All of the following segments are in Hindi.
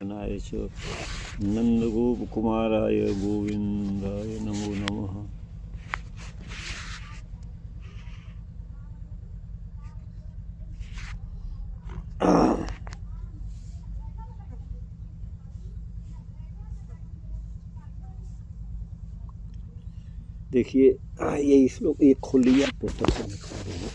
नाय च नंदगोपकुमाराय गोविंदाय नमो नमः। देखिए यही श्लोक एक खोल लिया पुस्तक से निकाल रहे हैं।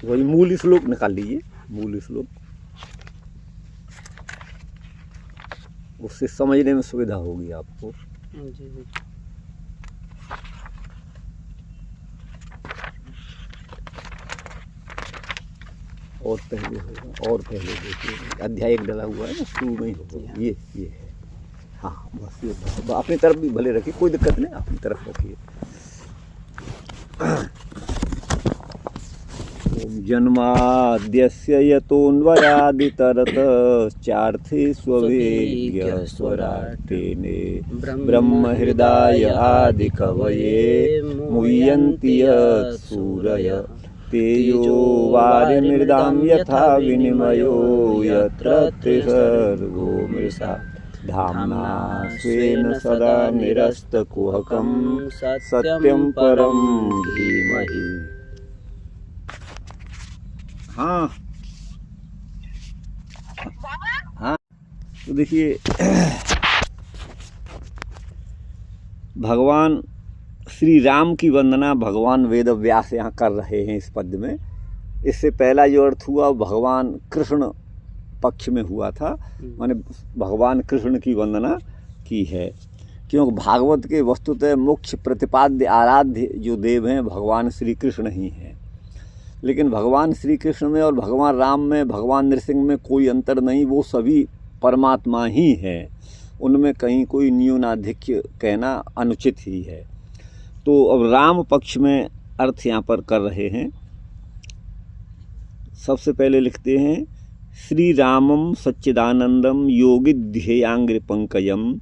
वही मूल श्लोक निकाल लीजिए, मूल श्लोक, उससे समझने में सुविधा होगी आपको। जी जी। और पहले होगा, और पहले देखिए अध्याय एक डला हुआ है ना, शुरू में ही होगा। ये है, हाँ बस ये अपनी तरफ भी भले रखिए, कोई दिक्कत नहीं, अपनी तरफ रखिए। जन्माद्यस्य यतोऽन्वयादितरतश्चार्थेष्वभिज्ञस्वराट्टेने ब्रह्महृदाय आदिकवये मुह्यन्ति यत्सूरयः तेजो वारिमृदां यथा विनिमयो यत्र त्रिसर्गो मृषा धाम्ना स्वेन सदा निरस्तकुहकं सत्यं परं धीमहि। हाँ हाँ, तो देखिए भगवान श्री राम की वंदना भगवान वेद व्यास यहाँ कर रहे हैं इस पद्य में। इससे पहला जो अर्थ हुआ भगवान कृष्ण पक्ष में हुआ था, माने भगवान कृष्ण की वंदना की है, क्योंकि भागवत के वस्तुतः मुख्य प्रतिपाद्य आराध्य जो देव हैं भगवान श्री कृष्ण ही हैं। लेकिन भगवान श्री कृष्ण में और भगवान राम में, भगवान नृसिंह में कोई अंतर नहीं, वो सभी परमात्मा ही हैं। उनमें कहीं कोई न्यूनाधिक्य कहना अनुचित ही है। तो अब राम पक्ष में अर्थ यहाँ पर कर रहे हैं। सबसे पहले लिखते हैं श्री रामम सच्चिदानंदम योगिध्येयांग्र पंकजम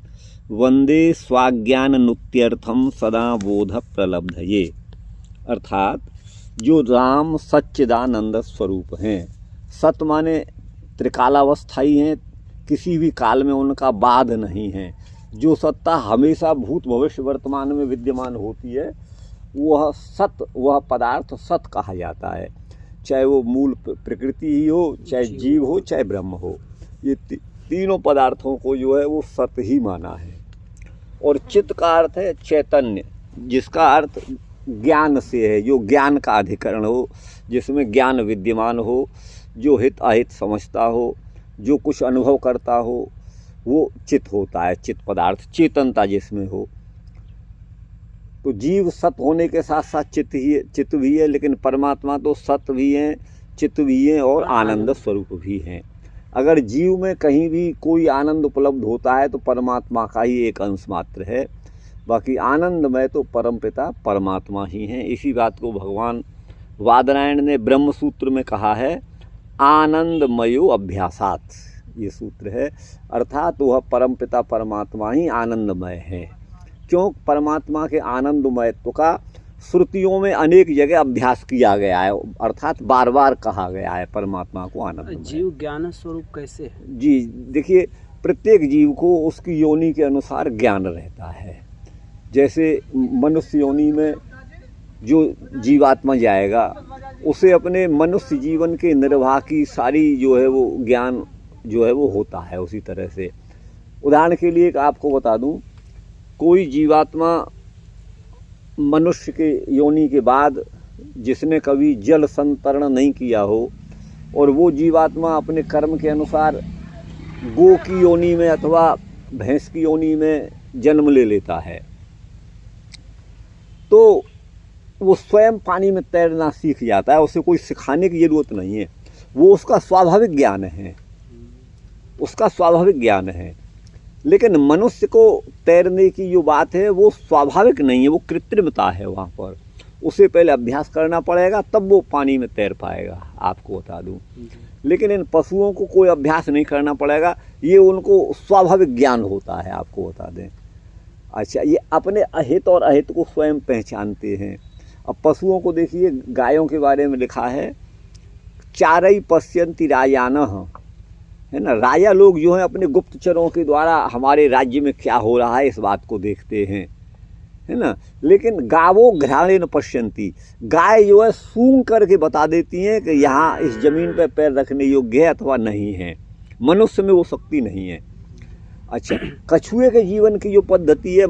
वंदे स्वाज्ञाननुत्यर्थम सदा बोध प्रलब्धये। अर्थात जो राम सच्चिदानंद स्वरूप हैं, सत माने त्रिकालावस्थाई हैं, किसी भी काल में उनका बाध नहीं है। जो सत्ता हमेशा भूत भविष्य वर्तमान में विद्यमान होती है वह सत, वह पदार्थ सत कहा जाता है। चाहे वो मूल प्रकृति ही हो, चाहे जीव हो, चाहे ब्रह्म हो, ये तीनों पदार्थों को जो है वो सत ही माना है। और चित्त का अर्थ है चैतन्य, जिसका अर्थ ज्ञान से है, जो ज्ञान का अधिकरण हो, जिसमें ज्ञान विद्यमान हो, जो हित अहित समझता हो, जो कुछ अनुभव करता हो, वो चित्त होता है। चित्त पदार्थ चेतनता जिसमें हो। तो जीव सत होने के साथ साथ चित्त भी है, लेकिन परमात्मा तो सत भी हैं, चित्त भी हैं और आनंद स्वरूप भी हैं। अगर जीव में कहीं भी कोई आनंद उपलब्ध होता है तो परमात्मा का ही एक अंश मात्र है, बाकी आनंद में तो परमपिता परमात्मा ही हैं। इसी बात को भगवान वादरायण ने ब्रह्म सूत्र में कहा है, आनंदमयो अभ्यासात, ये सूत्र है। अर्थात वह परमपिता परमात्मा ही आनंदमय है। क्यों? परमात्मा के आनंदमयत्व का श्रुतियों में अनेक जगह अभ्यास किया गया है, अर्थात बार बार कहा गया है परमात्मा को आनंदमय। जीव ज्ञान स्वरूप कैसे है? जी देखिए, प्रत्येक जीव को उसकी योनि के अनुसार ज्ञान रहता है। जैसे मनुष्य योनि में जो जीवात्मा जाएगा उसे अपने मनुष्य जीवन के निर्वाह की सारी जो है वो ज्ञान जो है वो होता है। उसी तरह से उदाहरण के लिए आपको बता दूं, कोई जीवात्मा मनुष्य के योनि के बाद जिसने कभी जल संतरण नहीं किया हो और वो जीवात्मा अपने कर्म के अनुसार गो की योनि में अथवा भैंस की योनि में जन्म ले लेता है, तो वो स्वयं पानी में तैरना सीख जाता है। उसे कोई सिखाने की ज़रूरत नहीं है, वो उसका स्वाभाविक ज्ञान है, उसका स्वाभाविक ज्ञान है। लेकिन मनुष्य को तैरने की जो बात है वो स्वाभाविक नहीं है, वो कृत्रिमता है। वहाँ पर उसे पहले अभ्यास करना पड़ेगा, तब वो पानी में तैर पाएगा, आपको बता दूं। जी। लेकिन इन पशुओं को कोई अभ्यास नहीं करना पड़ेगा, ये उनको स्वाभाविक ज्ञान होता है, आपको बता दें। अच्छा, ये अपने अहित और अहित को स्वयं पहचानते हैं। अब पशुओं को देखिए, गायों के बारे में लिखा है, चारई पश्यन्ति राजानः, है ना। राजा लोग जो हैं अपने गुप्तचरों के द्वारा हमारे राज्य में क्या हो रहा है इस बात को देखते हैं, है ना। लेकिन गावो घ्राणेन पश्यन्ति, गाय जो है सूंघ करके बता देती हैं कि यहाँ इस जमीन पर पैर रखने योग्य है अथवा नहीं है। मनुष्य में वो शक्ति नहीं है। अच्छा, कछुए के जीवन की जो पद्धति है,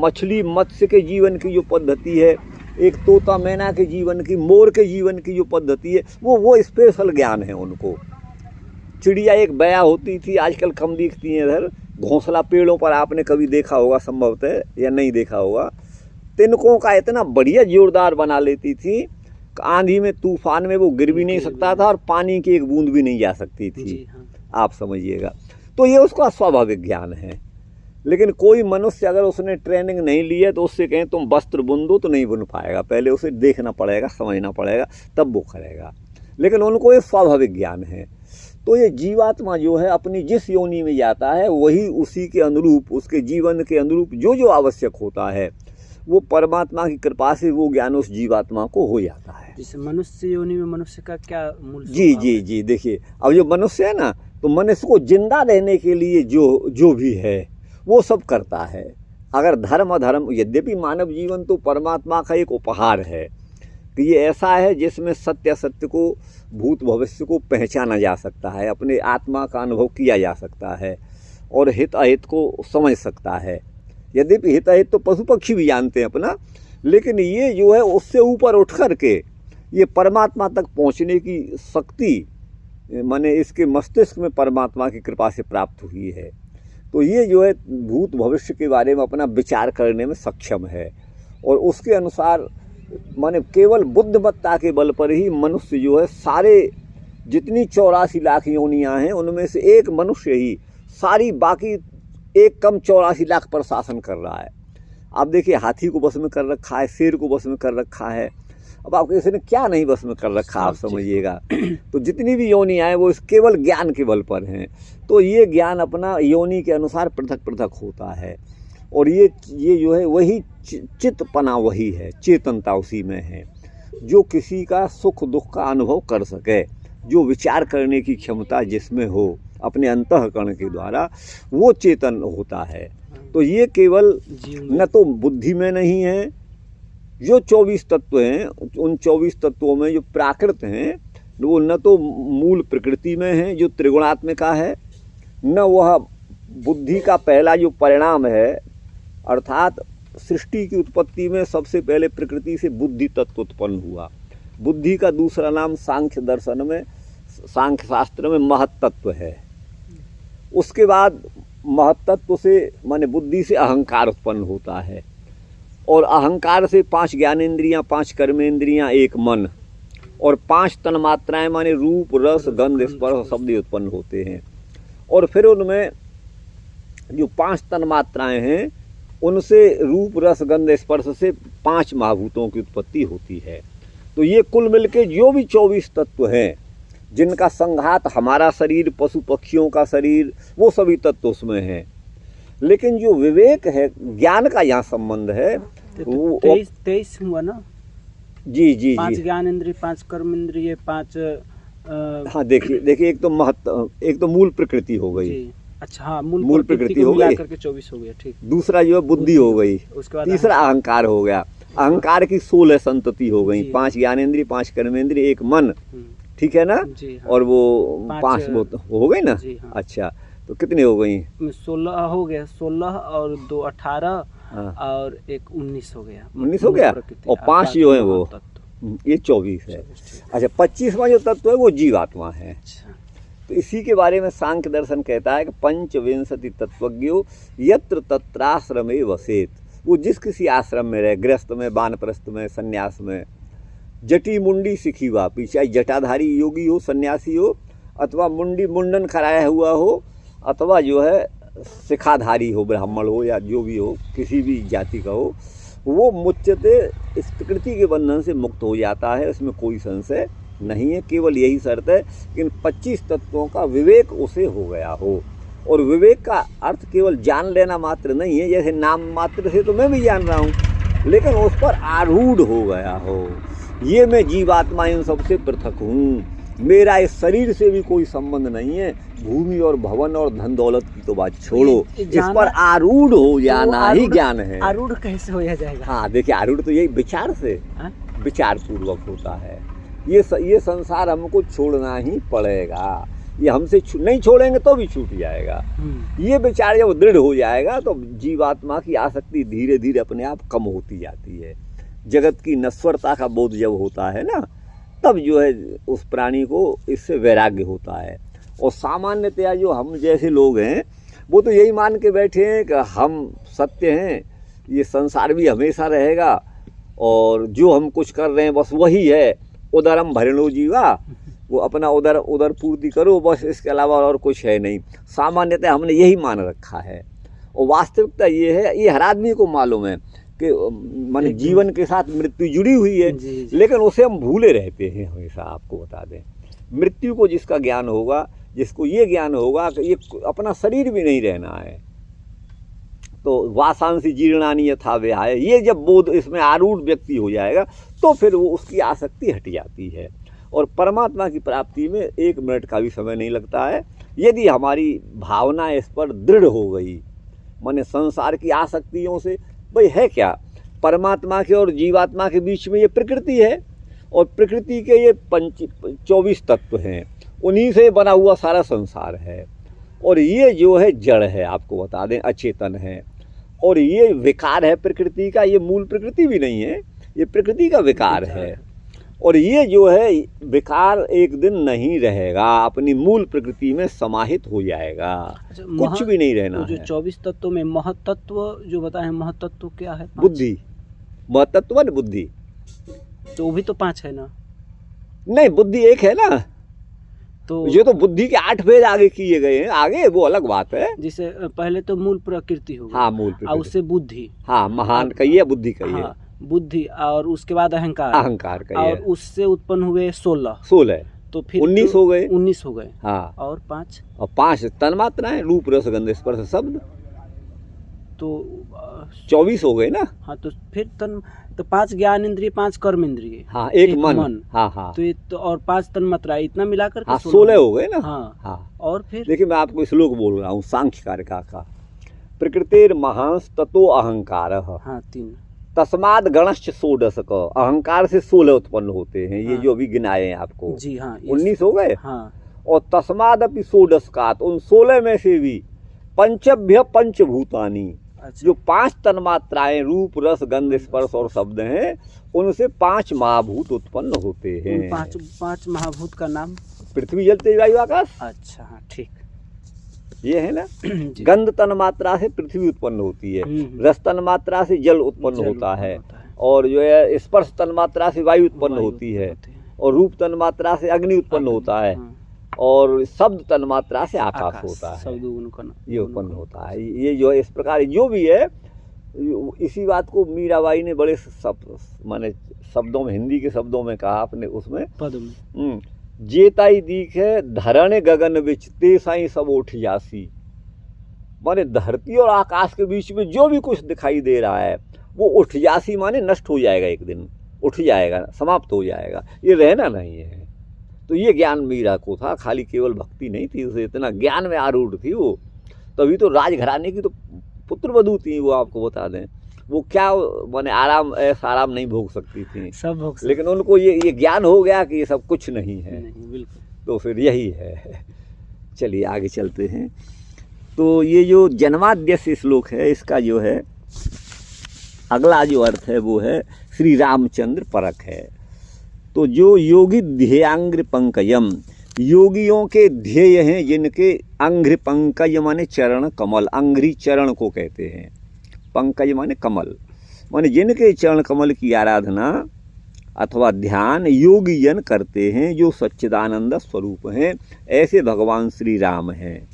मछली मत्स्य के जीवन की जो पद्धति है, एक तोता मैना के जीवन की, मोर के जीवन की जो पद्धति है, वो स्पेशल ज्ञान है उनको। चिड़िया एक बया होती थी, आजकल कम दिखती हैं इधर। घोंसला पेड़ों पर आपने कभी देखा होगा संभवतः, या नहीं देखा होगा। तिनकों का इतना बढ़िया जोरदार बना लेती थी, आंधी में तूफान में वो गिर भी नहीं सकता था और पानी की एक बूंद भी नहीं जा सकती थी। जी हाँ। आप समझिएगा। तो ये उसका स्वाभाविक ज्ञान है। लेकिन कोई मनुष्य अगर उसने ट्रेनिंग नहीं ली है तो उससे कहें तुम वस्त्र बुन दो तो नहीं बुन पाएगा, पहले उसे देखना पड़ेगा, समझना पड़ेगा, तब वो करेगा। लेकिन उनको ये स्वाभाविक ज्ञान है। तो ये जीवात्मा जो है अपनी जिस योनि में जाता है, वही उसी के अनुरूप, उसके जीवन के अनुरूप जो जो आवश्यक होता है, वो परमात्मा की कृपा से वो ज्ञान उस जीवात्मा को हो जाता है। जैसे मनुष्य योनि में मनुष्य का क्या मूल जी स्वभाव जी है? जी, देखिए अब जो मनुष्य है ना, तो मनुष्य को जिंदा रहने के लिए जो भी है वो सब करता है। अगर धर्म अधर्म, यद्यपि मानव जीवन तो परमात्मा का एक उपहार है कि ये ऐसा है जिसमें सत्य असत्य को, भूत भविष्य को पहचाना जा सकता है, अपने आत्मा का अनुभव किया जा सकता है और हित अहित को समझ सकता है। यद्यपि हित अहित तो पशु पक्षी भी जानते हैं अपना, लेकिन ये जो है उससे ऊपर उठ कर के ये परमात्मा तक पहुंचने की शक्ति माने इसके मस्तिष्क में परमात्मा की कृपा से प्राप्त हुई है। तो ये जो है भूत भविष्य के बारे में अपना विचार करने में सक्षम है और उसके अनुसार माने केवल बुद्धिमत्ता के बल पर ही मनुष्य जो है सारे जितनी 84 लाख योनियाँ हैं उनमें से एक मनुष्य ही सारी बाकी एक कम 84 लाख पर शासन कर रहा है। आप देखिए, हाथी को बस में कर रखा है, शेर को बस में कर रखा है, अब आपको इसने क्या नहीं बस में कर रखा, आप समझिएगा। तो जितनी भी योनियाँ हैं वो इस केवल ज्ञान के बल पर हैं। तो ये ज्ञान अपना योनि के अनुसार पृथक पृथक होता है और ये जो है वही चित्तपना वही है, चेतनता उसी में है, जो किसी का सुख दुख का अनुभव कर सके, जो विचार करने की क्षमता जिसमें हो अपने अंतःकरण के द्वारा, वो चेतन होता है। तो ये केवल न तो बुद्धि में नहीं है, जो 24 तत्व हैं उन 24 तत्वों में जो प्राकृत हैं वो न तो मूल प्रकृति में है जो त्रिगुणात्मिका है, न वह बुद्धि का पहला जो परिणाम है, अर्थात सृष्टि की उत्पत्ति में सबसे पहले प्रकृति से बुद्धि तत्व उत्पन्न हुआ। बुद्धि का दूसरा नाम सांख्य दर्शन में, सांख्य शास्त्र में महत्तत्व है। उसके बाद महत्तत्व से माने बुद्धि से अहंकार उत्पन्न होता है और अहंकार से 5 ज्ञानेंद्रियां, 5 कर्मेंद्रियां, 1 मन और 5 तन्मात्राएं माने रूप रस गंध स्पर्श शब्द उत्पन्न होते हैं। और फिर उनमें जो 5 तन्मात्राएं हैं उनसे रूप रस गंध स्पर्श से 5 महाभूतों की उत्पत्ति होती है। तो ये कुल मिलके जो भी 24 तत्व हैं जिनका संघात हमारा शरीर, पशु पक्षियों का शरीर, वो सभी तत्व उसमें हैं। लेकिन जो विवेक है, ज्ञान का यहाँ संबंध है, वो 23 हुआ ना। जी जी 5 जी, ज्ञान इंद्रिय, 5 कर्म इंद्रिय, 5 हाँ देखिए एक तो मूल प्रकृति हो गई। अच्छा, हाँ, मूल प्रकृति हो गई, करके 24 हो गया। ठीक। दूसरा जो है बुद्धि हो गई, उसके बाद तीसरा अहंकार हो गया। अहंकार की 16 संतति हो गई, 5 ज्ञानेंद्रिय, 5 कर्मेंद्रिय, 1 मन, ठीक है ना। जी हाँ। और वो 5 वो हो गई ना। जी हाँ। अच्छा, तो कितने हो गई? 16 हो गया, 16 और 2 18 हाँ। और 1 19 हो गया। 19 हो गया और 5 जो है वो, ये 24 है। अच्छा, 25वां जो तत्व है वो जीवात्मा है। अच्छा। तो इसी के बारे में सांख्य दर्शन कहता है कि 25 तत्वज्ञो यत्र तत्राश्रमे वसेत। वो जिस किसी आश्रम में रहे, गृहस्थ में, वानप्रस्थ में, सन्यास में, जटी मुंडी सिखी वापी, चाहे जटाधारी योगी हो, सन्यासी हो, अथवा मुंडन कराया हुआ हो, अथवा जो है शिखाधारी हो, ब्राह्मण हो या जो भी हो, किसी भी जाति का हो, वो मुच्यते इस प्रकृति के बंधन से मुक्त हो जाता है, इसमें कोई संशय नहीं है। केवल यही शर्त है कि इन 25 तत्वों का विवेक उसे हो गया हो। और विवेक का अर्थ केवल जान लेना मात्र नहीं है, जैसे नाम मात्र से तो मैं भी जान रहा हूँ, लेकिन उस पर आरूढ़ हो गया हो। ये मैं जीवात्मा इन सबसे पृथक हूँ, मेरा इस शरीर से भी कोई संबंध नहीं है। भूमि और भवन और धन दौलत की तो बात छोड़ो, इस पर आरूढ़ हो जाना ही ज्ञान है। आरूढ़ कैसे हो जाएगा? हाँ देखिए, आरूढ़ तो यही विचार से, विचार पूर्वक होता है। ये संसार हमको छोड़ना ही पड़ेगा, ये हमसे नहीं छोड़ेंगे तो भी छूट जाएगा। ये विचार जब दृढ़ हो जाएगा तो जीवात्मा की आसक्ति धीरे धीरे अपने आप कम होती जाती है। जगत की नश्वरता का बोध जब होता है ना, तब जो है उस प्राणी को इससे वैराग्य होता है। और सामान्यतया जो हम जैसे लोग हैं वो तो यही मान के बैठे हैं कि हम सत्य हैं, ये संसार भी हमेशा रहेगा और जो हम कुछ कर रहे हैं बस वही है। उदरम भरणो जीवा, वो अपना उदर पूर्ति करो, बस इसके अलावा और कुछ है नहीं। सामान्यतः हमने यही मान रखा है। और वास्तविकता ये है, ये हर आदमी को मालूम है कि माने जीवन के साथ मृत्यु जुड़ी हुई है, लेकिन उसे हम भूले रहते हैं हमेशा। आपको बता दें, मृत्यु को जिसका ज्ञान होगा, जिसको ये ज्ञान होगा कि ये अपना शरीर भी नहीं रहना है, तो वासांसी जीर्णानि यथा विहाय, ये जब बोध इसमें आरूढ़ व्यक्ति हो जाएगा तो फिर वो उसकी आसक्ति हट जाती है। और परमात्मा की प्राप्ति में 1 मिनट का भी समय नहीं लगता है, यदि हमारी भावना इस पर दृढ़ हो गई। माने संसार की आसक्तियों से, भाई है क्या, परमात्मा के और जीवात्मा के बीच में ये प्रकृति है, और प्रकृति के ये 24 तत्व हैं, उन्हीं से बना हुआ सारा संसार है। और ये जो है जड़ है, आपको बता दें अचेतन है, और ये विकार है प्रकृति का, ये मूल प्रकृति भी नहीं है, ये प्रकृति का विकार है। और ये जो है विकार एक दिन नहीं रहेगा, अपनी मूल प्रकृति में समाहित हो जाएगा। कुछ भी नहीं रहना जो 24 तत्वों में महतत्व जो बताए, महतत्व क्या है? बुद्धि, महतत्व न बुद्धि, तो वो भी तो 5 है ना? नहीं, बुद्धि एक है ना। तो ये तो बुद्धि के 8 भेद आगे किए गए हैं, आगे वो अलग बात है। जैसे पहले तो मूल प्रकृति होगी, हाँ मूल प्रकृति, और उससे बुद्धि, हाँ महान कहिए, बुद्धि कहिए, हाँ, बुद्धि, और उसके बाद अहंकार, अहंकार कहिए, और उससे उत्पन्न हुए 16, तो फिर 19 हो गए, 19 हो गए। हाँ, और 5 तन्मात्राएं, रूप रस गंध स्पर्श शब्द, तो 24 हो गए ना। हाँ, तो फिर तो 5 ज्ञान इंद्रिय, 5 कर्म इंद्रिय, हाँ, एक मन, हाँ हाँ, तो ये तो और 5 तन्मात्रा, इतना मिलाकर 16 हो गए ना। हाँ हाँ, और फिर देखिए मैं आपको श्लोक बोल रहा हूँ सांख्य कारिका का, प्रकृतिर महांस ततो अहंकार, हाँ 3, तस्माद गणश्च 16 का, अहंकार से 16 उत्पन्न होते हैं। ये जो अभी गिनाए हैं आपको, जी हाँ, 19 हो गए। हाँ, और तस्माद अपि 16 का, उन 16 में से भी पंचभ्य पंचभूतानि, जो 5 तन्मात्राएं रूप रस गंध स्पर्श और शब्द हैं, उनसे 5 महाभूत उत्पन्न होते हैं। 5 महाभूत का नाम? पृथ्वी जल तेज वायु आकाश। अच्छा हाँ, ठीक, ये है ना। गंध तन्मात्रा से पृथ्वी उत्पन्न होती है, रस तन्मात्रा से जल उत्पन्न होता है, और जो है स्पर्श तन्मात्रा से वायु उत्पन्न होती है, और रूप तन्मात्रा से अग्नि उत्पन्न होता है, और शब्द तन्मात्रा से आकाश होता है, ये उत्पन्न होता है। ये जो है इस प्रकार जो भी है, इसी बात को मीराबाई ने बड़े माने शब्दों में, हिंदी के शब्दों में कहा अपने उसमें पद में, जेताई दीखे धरण गगन बिच ते साई सब उठ जासी। माने धरती और आकाश के बीच में जो भी कुछ दिखाई दे रहा है वो उठ जासी, माने नष्ट हो जाएगा, एक दिन उठ जाएगा, समाप्त हो जाएगा, ये रहना नहीं है। तो ये ज्ञान मीरा को था, खाली केवल भक्ति नहीं थी, उसे इतना ज्ञान में आरूढ़ थी वो। तभी तो राजघराने की तो पुत्र वधू थी वो, आपको बता दें। वो क्या माने आराम ऐसा आराम नहीं भोग सकती थी, सब भोग सकती, लेकिन उनको ये ज्ञान हो गया कि ये सब कुछ नहीं है, नहीं, बिल्कुल। तो फिर यही है। चलिए आगे चलते हैं। तो ये जो जन्माद्यस्य श्लोक है, इसका जो है अगला जो अर्थ है वो है श्री रामचंद्र परक है। तो जो योगी ध्येयांग्र पंकजम, योगियों के ध्येय हैं जिनके अंघ्र पंकज माने चरण कमल, अंघ्री चरण को कहते हैं, पंकज माने कमल, माने जिनके चरण कमल की आराधना अथवा ध्यान योगीजन करते हैं, जो सच्चिदानंद स्वरूप हैं, ऐसे भगवान श्री राम हैं।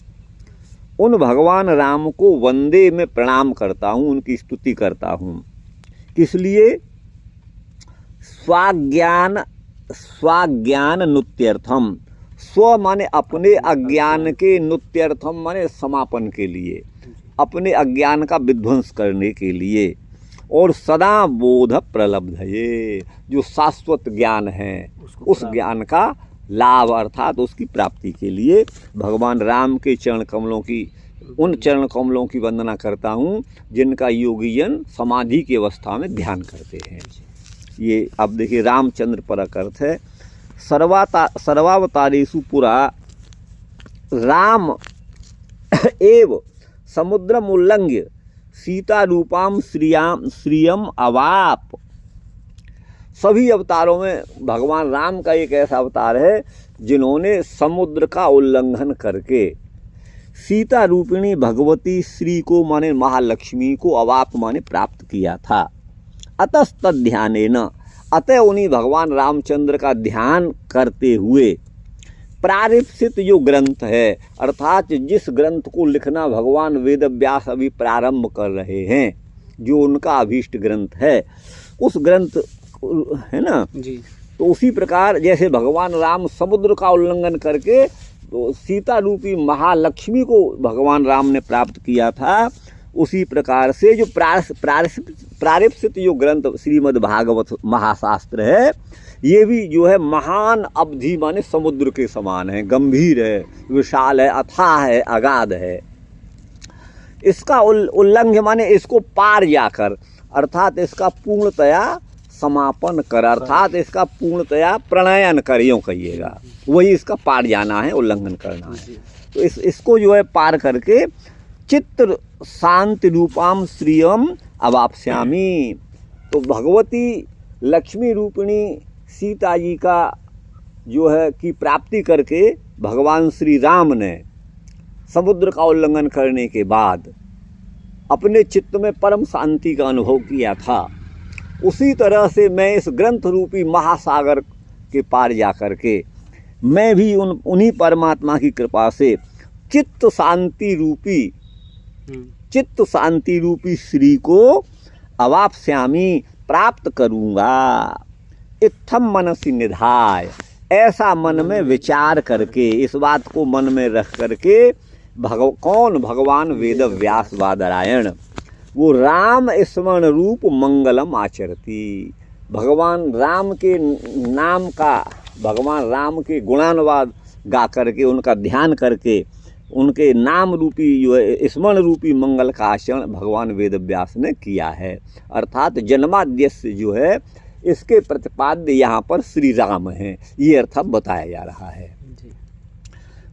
उन भगवान राम को वंदे में प्रणाम करता हूँ, उनकी स्तुति करता हूँ किस लिए? स्वाज्ञान नुत्यर्थम। स्व माने अपने अज्ञान के, नुत्यर्थम माने समापन के लिए, अपने अज्ञान का विध्वंस करने के लिए, और सदा बोध प्रलब्धये, जो शाश्वत ज्ञान है उस ज्ञान का लाभ अर्थात उसकी प्राप्ति के लिए भगवान राम के चरण कमलों की, उन चरण कमलों की वंदना करता हूँ जिनका योगीजन समाधि की अवस्था में ध्यान करते हैं। ये अब देखिए रामचंद्र परक अर्थ है। सर्वावतारेषु पुरा राम एव समुद्रम उल्लंघ्य सीता रूपाम श्रियम अवाप। सभी अवतारों में भगवान राम का एक ऐसा अवतार है जिन्होंने समुद्र का उल्लंघन करके सीता रूपिणी भगवती श्री को माने महालक्ष्मी को अवाप माने प्राप्त किया था। अतस्तध्यानेन, अतः उन्हीं भगवान रामचंद्र का ध्यान करते हुए प्रारंभिक जो ग्रंथ है, अर्थात जिस ग्रंथ को लिखना भगवान वेद व्यास अभी प्रारंभ कर रहे हैं, जो उनका अभीष्ट ग्रंथ है, उस ग्रंथ है ना जी। तो उसी प्रकार जैसे भगवान राम समुद्र का उल्लंघन करके तो सीता रूपी महालक्ष्मी को भगवान राम ने प्राप्त किया था, उसी प्रकार से जो प्रारंभिक जो ग्रंथ श्रीमद् भागवत महाशास्त्र है, ये भी जो है महान अवधि माने समुद्र के समान है, गंभीर है, विशाल है, अथाह है, अगाध है। इसका उल्लंघन माने इसको पार जाकर, अर्थात इसका पूर्णतया समापन कर, अर्थात इसका पूर्णतया प्रणयन कर, यूँ कहिएगा, वही इसका पार जाना है, उल्लंघन करना है। तो इसको जो है पार करके चित्त शांति रूपाम श्रियम अवाप्स्यामि। तो भगवती लक्ष्मी रूपिणी सीता जी का जो है की प्राप्ति करके भगवान श्री राम ने समुद्र का उल्लंघन करने के बाद अपने चित्त में परम शांति का अनुभव किया था। उसी तरह से मैं इस ग्रंथ रूपी महासागर के पार जा कर के मैं भी उन्हीं परमात्मा की कृपा से चित्त शांति रूपी श्री को अवाप्स्यामि प्राप्त करूँगा। इत्थम मनसि निधाय, ऐसा मन में विचार करके, इस बात को मन में रख करके कौन? भगवान वेद व्यास बादरायण, वो राम स्मरण रूप मंगलम आचरती। भगवान राम के नाम का, भगवान राम के गुणानुवाद गा करके, उनका ध्यान करके, उनके नाम रूपी जो है स्मरण रूपी मंगल का आचरण भगवान वेद व्यास ने किया है। अर्थात जन्माद्यस्य जो है इसके प्रतिपाद्य यहाँ पर श्री राम हैं, ये अर्थ बताया जा रहा है।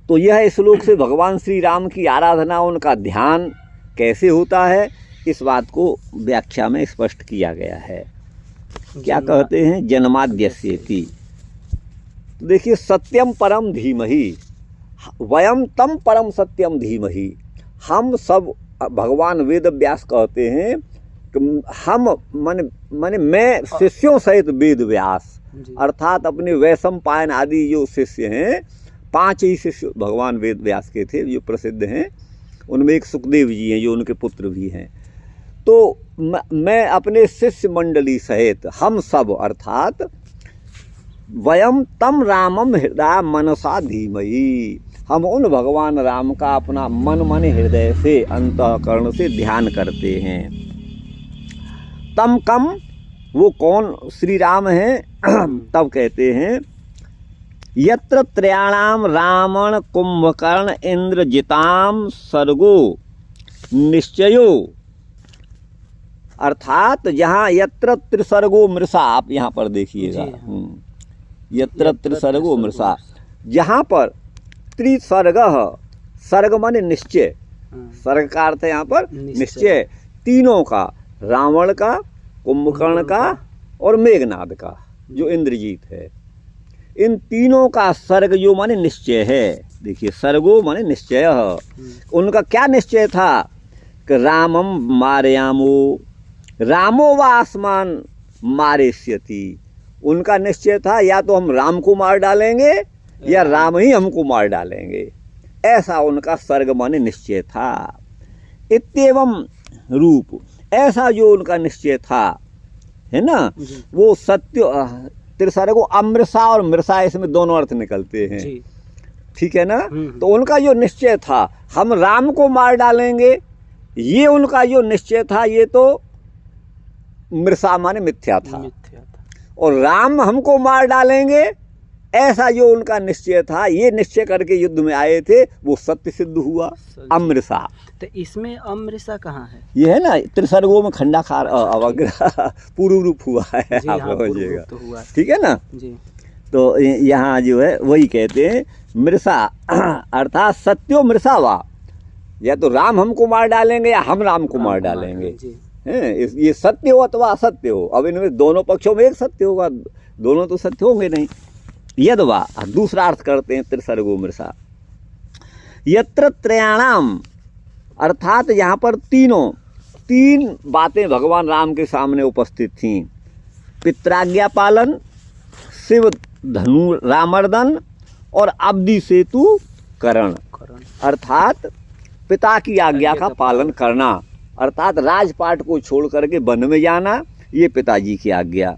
तो यह श्लोक से भगवान श्री राम की आराधना, उनका ध्यान कैसे होता है, इस बात को व्याख्या में स्पष्ट किया गया है। क्या कहते हैं? जन्माद्यस्येति। देखिए, सत्यम परम धीमहि, वयम तम परम सत्यम धीमहि। हम सब, भगवान वेद व्यास कहते हैं कि हम माने मैं शिष्यों सहित वेद व्यास, अर्थात अपने वैशंपायन आदि जो शिष्य हैं, 5 ही शिष्य भगवान वेद व्यास के थे जो प्रसिद्ध हैं। उनमें एक सुखदेव जी हैं जो उनके पुत्र भी हैं। तो मैं अपने शिष्य मंडली सहित हम सब, अर्थात वयम तम रामम हृदय मनसा धीमहि, हम उन भगवान राम का अपना मन माने हृदय से, अंतःकरण से ध्यान करते हैं। तम कम, वो कौन? श्री राम हैं। तब कहते हैं यत्र त्रयाणाम रावण कुंभकर्ण इंद्रजिताम सर्गो निश्चयो, अर्थात जहाँ यत्र त्रिसर्गो मृषा, आप यहाँ पर देखिएगा, यत्र त्रिसर्गो मृषा, जहाँ पर त्रिसर्ग, सर्ग माने निश्चय, सर्ग का अर्थ है यहाँ पर निश्चय, तीनों का, रावण का, कुंभकर्ण का और मेघनाद का जो इंद्रजीत है, इन तीनों का सर्ग जो माने निश्चय है। देखिए, सर्गो माने निश्चय, उनका क्या निश्चय था कि रामम मारयामो, रामो व आसमान मारेष्यति। उनका निश्चय था या तो हम राम को मार डालेंगे या राम ही हमको मार डालेंगे, ऐसा उनका सर्ग माने निश्चय था। इत्येवं रूप, ऐसा जो उनका निश्चय था, है ना, जी वो सत्य त्रिसर्गो अमृषा और मृषा, इसमें दोनों अर्थ निकलते हैं। जी। ठीक है ना। तो उनका जो निश्चय था हम राम को मार डालेंगे, ये उनका जो निश्चय था, ये तो मृषा माने मिथ्या था। मिथ्या था। और राम हमको मार डालेंगे, ऐसा जो उनका निश्चय था, ये निश्चय करके युद्ध में आए थे, वो सत्य सिद्ध हुआ। अमृषा, तो इसमें अमृषा कहाँ है? ये है ना त्रिसर्गों में खंडाकार अवग्रह पूर्व रूप हुआ है, जी आप हाँ, समझिएगा। तो हुआ। ठीक है ना। जी तो यहाँ जो है वही कहते हैं मृषा अर्थात सत्यो मृषा वा, या तो राम हमको मार डालेंगे या हम राम को मार डालेंगे। जी हैं, ये सत्य हो अथवा असत्य हो। अब इनमें दोनों पक्षों में एक सत्य होगा, दोनों तो सत्य होंगे नहीं। यदवा दूसरा अर्थ करते हैं त्रिसर्गो मृषा, यत्र त्रयाणाम, अर्थात यहाँ पर तीन बातें भगवान राम के सामने उपस्थित थीं। पित्राज्ञा पालन, शिव धनु रामर्दन और अब्धि सेतु करण, अर्थात पिता की आज्ञा का पालन करना, अर्थात राजपाट को छोड़ करके वन में जाना, ये पिताजी की आज्ञा।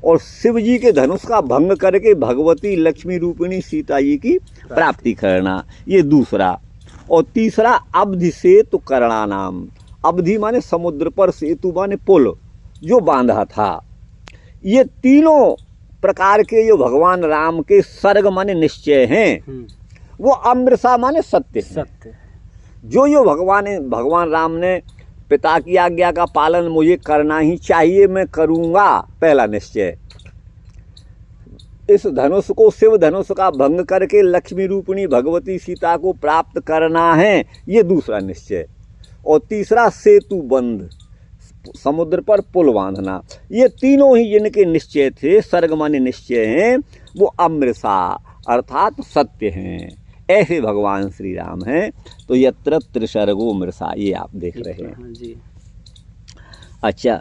और शिव जी के धनुष का भंग करके भगवती लक्ष्मी रूपिणी सीता जी की प्राप्ति करना, ये दूसरा। और तीसरा अब्धि सेतु करना नाम, अब्धि माने समुद्र पर, सेतु माने पुल जो बांधा था। ये तीनों प्रकार के जो भगवान राम के सर्ग माने निश्चय हैं, वो अमृषा माने सत्य है। सत्य जो भगवान राम ने पिता की आज्ञा का पालन मुझे करना ही चाहिए, मैं करूँगा, पहला निश्चय। इस धनुष को, शिव धनुष का भंग करके लक्ष्मी रूपिणी भगवती सीता को प्राप्त करना है, ये दूसरा निश्चय। और तीसरा सेतु बंध, समुद्र पर पुल बांधना। ये तीनों ही जिनके निश्चय थे, सर्ग माने निश्चय हैं, वो अमृषा अर्थात सत्य हैं। ऐसे भगवान श्री राम हैं। तो यत्र त्रिसर्गो मृषा, ये आप देख रहे हैं जी। अच्छा,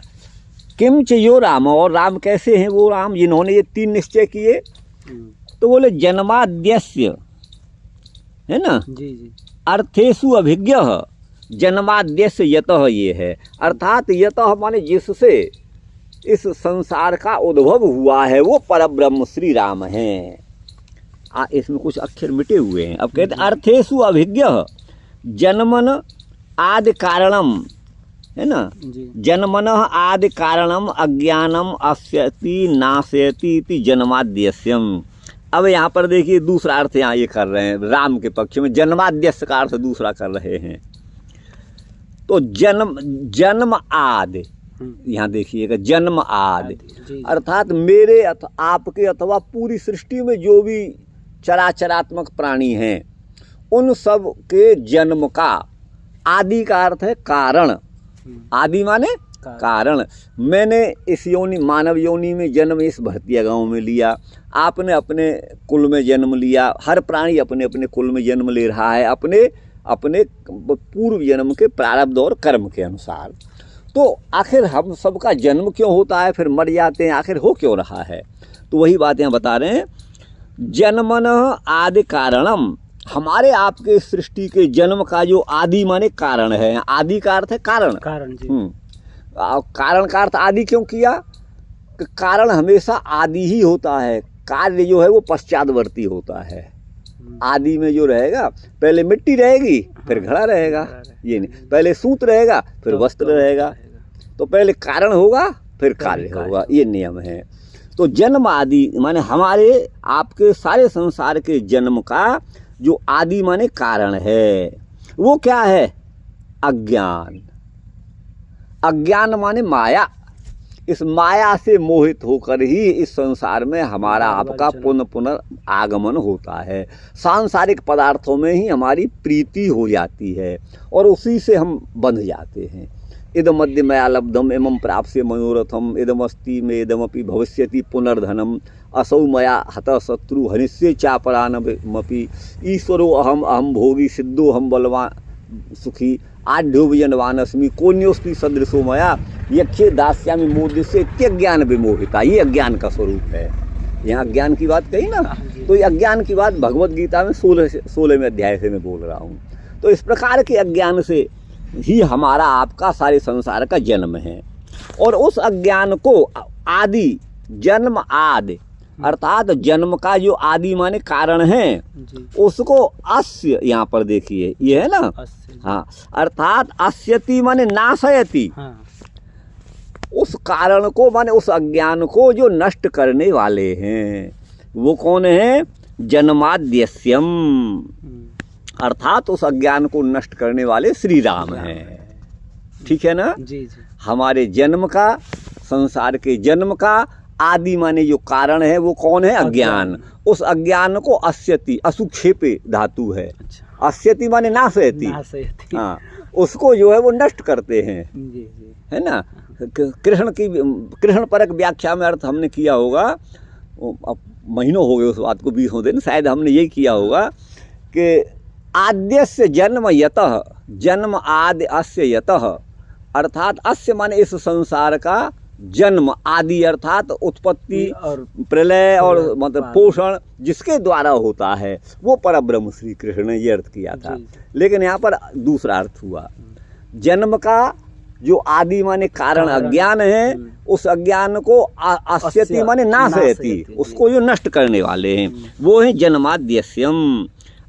किम च यो राम, और राम कैसे हैं वो राम जिन्होंने ये तीन निश्चय किए? तो बोले जन्माद्यस्य, है ना, जी जी, अर्थेषु अभिज्ञ, जन्माद्यस्य यतः, ये है। अर्थात यतः माने जिससे इस संसार का उद्भव हुआ है, वो परब्रह्म श्री राम हैं। इसमें कुछ अक्षर मिटे हुए हैं। अब कहते अर्थेषु अभिज्ञ जन्मन आदि कारणम, है ना, जन्मन आदि कारणम अज्ञानम अस्यति नाशयति इति जन्माद्यस्यम। अब यहाँ पर देखिए दूसरा अर्थ यहाँ ये कर रहे हैं राम के पक्ष में, जन्माद्यस्य का अर्थ दूसरा कर रहे हैं। तो जन्म आदि, यहाँ देखिएगा जन्म आदि, अर्थात मेरे आपके अथवा पूरी सृष्टि में जो भी चराचरात्मक प्राणी हैं, उन सब के जन्म का, आदि का अर्थ है कारण। आदि माने कारण। मैंने इस योनि, मानव योनि में जन्म इस भरतिया गांव में लिया, आपने अपने कुल में जन्म लिया, हर प्राणी अपने अपने कुल में जन्म ले रहा है, अपने अपने पूर्व जन्म के प्रारब्ध और कर्म के अनुसार। तो आखिर हम सबका जन्म क्यों होता है, फिर मर जाते हैं, आखिर हो क्यों रहा है? तो वही बात यहाँ बता रहे हैं, जन्मन आदि कारणम, हमारे आपके सृष्टि के जन्म का जो आदि माने कारण है, आदि का अर्थ है कारण। कारण जी। कारण का अर्थ आदि क्यों किया? कि कारण हमेशा आदि ही होता है, कार्य जो है वो पश्चातवर्ती होता है। आदि में जो रहेगा, पहले मिट्टी रहेगी फिर घड़ा रहेगा, ये नहीं, पहले सूत रहेगा फिर वस्त्र रहेगा। तो पहले कारण होगा फिर कार्य होगा, ये नियम है। तो जन्म आदि माने हमारे आपके सारे संसार के जन्म का जो आदि माने कारण है, वो क्या है? अज्ञान। अज्ञान माने माया। इस माया से मोहित होकर ही इस संसार में हमारा आपका पुनर्आगमन होता है। सांसारिक पदार्थों में ही हमारी प्रीति हो जाती है और उसी से हम बंध जाते हैं। इदम मध्य मया लब्धम एवं प्राप्स्य मनोरथम इदमस्ति में इदमपि भविष्यति पुनर्धनम असौ मया हतः शत्रु हनिष्ये चापरानमपि ईश्वरो अहम अहम भोगी सिद्धो हम बलवान सुखी आढ्यो विजनवानस्मि कोन्योस्ति सदृशो मया यक्षे दास्यामि मोदिष्य इत्यज्ञान विमोहिता। ये अज्ञान का स्वरूप है। यहाँ अज्ञान की बात कही ना, तो ये अज्ञान की बात भगवत गीता में 16वें अध्याय से मैं बोल रहा हूँ। तो इस प्रकार के अज्ञान से ही हमारा आपका सारे संसार का जन्म है। और उस अज्ञान को आदि जन्म आदि अर्थात जन्म का जो आदि माने कारण है जी उसको अस्य, यहाँ पर देखिए ये है ना, अस्सी जी। हाँ, अर्थात अस्यति माने नाशयति, हाँ उस कारण को माने उस अज्ञान को जो नष्ट करने वाले हैं वो कौन है? जन्माद्यस्यम, अर्थात उस अज्ञान को नष्ट करने वाले श्री राम हैं। ठीक है ना? जी जी हमारे जन्म का, संसार के जन्म का आदि माने जो कारण है वो कौन है? अज्ञान। उस अज्ञान को अस्यति, असुक्षेपे धातु है, अच्छा अस्यति माने नाशयति, नाशयति। हाँ, उसको जो है वो नष्ट करते हैं, जी जी है ना? कृष्ण परक व्याख्या में अर्थ हमने किया होगा, अब महीनों हो गए उस बात को, 20 दिन शायद हमने यही किया होगा कि आद्यस्य जन्म यतः, जन्म आदि अस्य यतः, अर्थात अस्य माने इस संसार का जन्म, आदि अर्थात उत्पत्ति और प्रलय और मतलब पोषण जिसके द्वारा होता है वो परब्रह्म श्री कृष्ण ने ये अर्थ किया था। जी। लेकिन यहाँ पर दूसरा अर्थ हुआ, जन्म का जो आदि माने कारण अज्ञान है, उस अज्ञान को अस्यति माने नाशयति, उसको जो नष्ट करने वाले हैं वो है जन्माद्यस्यम,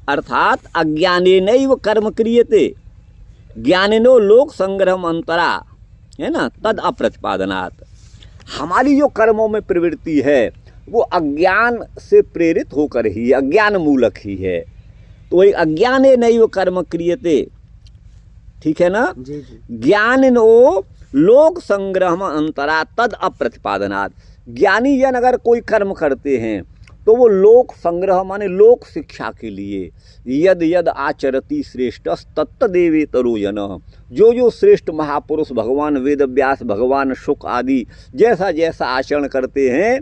अर्थात अज्ञानेनैव कर्म क्रियते ज्ञानिनो लोक संग्रहम अंतरा, है ना, तद अप्रतिपादनात्। हमारी जो कर्मों में प्रवृत्ति है वो अज्ञान से प्रेरित होकर ही, अज्ञान मूलक ही है, तो वही अज्ञानेनैव कर्म क्रियते, ठीक है ना? जी जी ज्ञानिनो लोक संग्रहम अंतरा तद अप्रतिपादनात्। ज्ञानी जन अगर कोई कर्म करते हैं तो वो लोक संग्रह माने लोक शिक्षा के लिए, यद यद आचरति श्रेष्ठ तत्तदेवेतरो जनः, जो जो श्रेष्ठ महापुरुष भगवान वेदव्यास, भगवान शुक आदि जैसा जैसा आचरण करते हैं,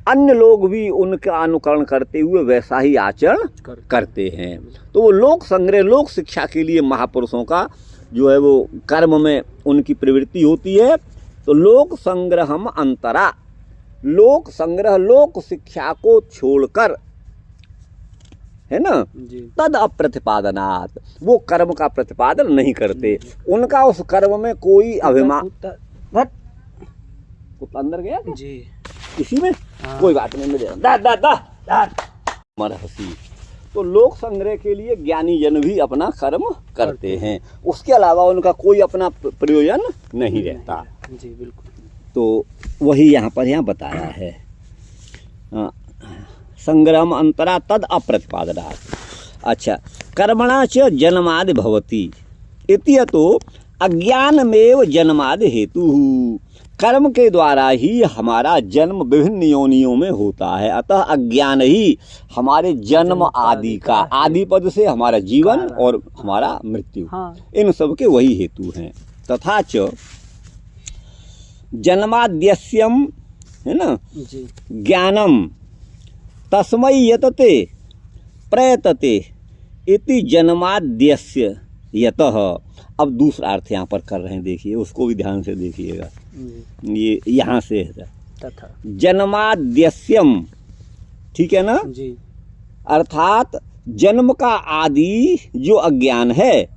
अन्य लोग भी उनका अनुकरण करते हुए वैसा ही आचरण करते हैं। तो वो लोक संग्रह, लोक शिक्षा के लिए महापुरुषों का जो है वो कर्म में उनकी प्रवृत्ति होती है। तो लोक संग्रहम अंतरा, लोक संग्रह, लोक शिक्षा को छोड़कर, है ना, तद अप्रतिपादनात्, वो कर्म का प्रतिपादन नहीं करते, उनका उस कर्म में कोई अभिमान। कुत्ता अंदर गया जी इसी में, कोई बात नहीं, मेरे हंसी। तो लोक संग्रह के लिए ज्ञानी जन भी अपना कर्म करते हैं, उसके अलावा उनका कोई अपना प्रयोजन नहीं रहता। जी बिल्कुल। तो वही यहाँ बताया है, संग्रहम अंतरा तद अप्रतिपादनात्। अच्छा, कर्मणा च जन्मादि भवति इति तो अज्ञानमेव जन्मादि हेतु, कर्म के द्वारा ही हमारा जन्म विभिन्न योनियों में होता है, अतः अज्ञान ही हमारे जन्म आदि का, आदि पद से हमारा जीवन और हमारा मृत्यु, इन सब के वही हेतु हैं। तथा च जन्माद्यस्यम, है ना, ज्ञानम तस्मै यतते प्रयतते इति जन्माद्यस्य यतः। अब दूसरा अर्थ यहाँ पर कर रहे हैं, देखिए उसको भी ध्यान से देखिएगा, ये यहाँ से है तथा जन्माद्यस्यम, ठीक है ना जी, अर्थात जन्म का आदि जो अज्ञान है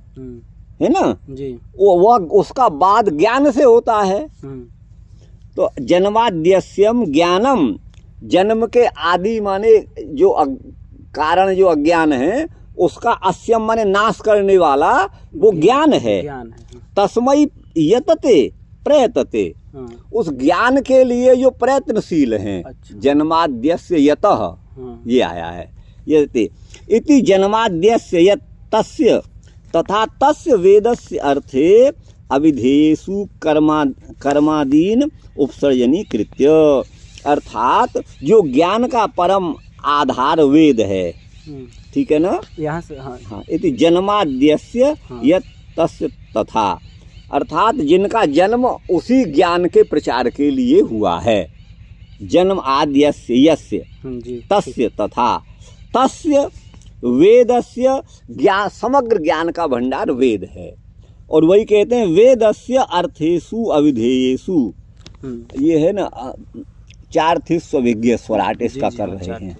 ना जी, वो उसका बाद ज्ञान से होता है। तो जन्माद्यस्यम ज्ञानम, जन्म के आदि माने जो कारण जो अज्ञान है उसका अस्यम माने नाश करने वाला वो ज्ञान है। तस्मै यतते प्रयतते, उस ज्ञान के लिए जो प्रयत्नशील हैं। अच्छा। जन्माद्यस्य यतः ये आया है, यते इति जन्माद्यस्य यत तस्य तथा तस्य वेदस्य अर्थे अविधेयेषु कर्मादीन उपसर्जनी कृत्य, अर्थात जो ज्ञान का परम आधार वेद है, ठीक है ना, यहाँ से हाँ इति जन्माद्यस्य यत तस्य तथा, अर्थात जिनका जन्म उसी ज्ञान के प्रचार के लिए हुआ है। जन्म आद्यस्य यस्य तस्य तथा, तस्य वेदस्य ज्ञान, समग्र ज्ञान का भंडार वेद है। और वही कहते हैं वेदस्य अर्थेषु अविधेयेषु, ये है ना चार्थिस्व विज्ञ स्वराट इसका कर रहे हैं।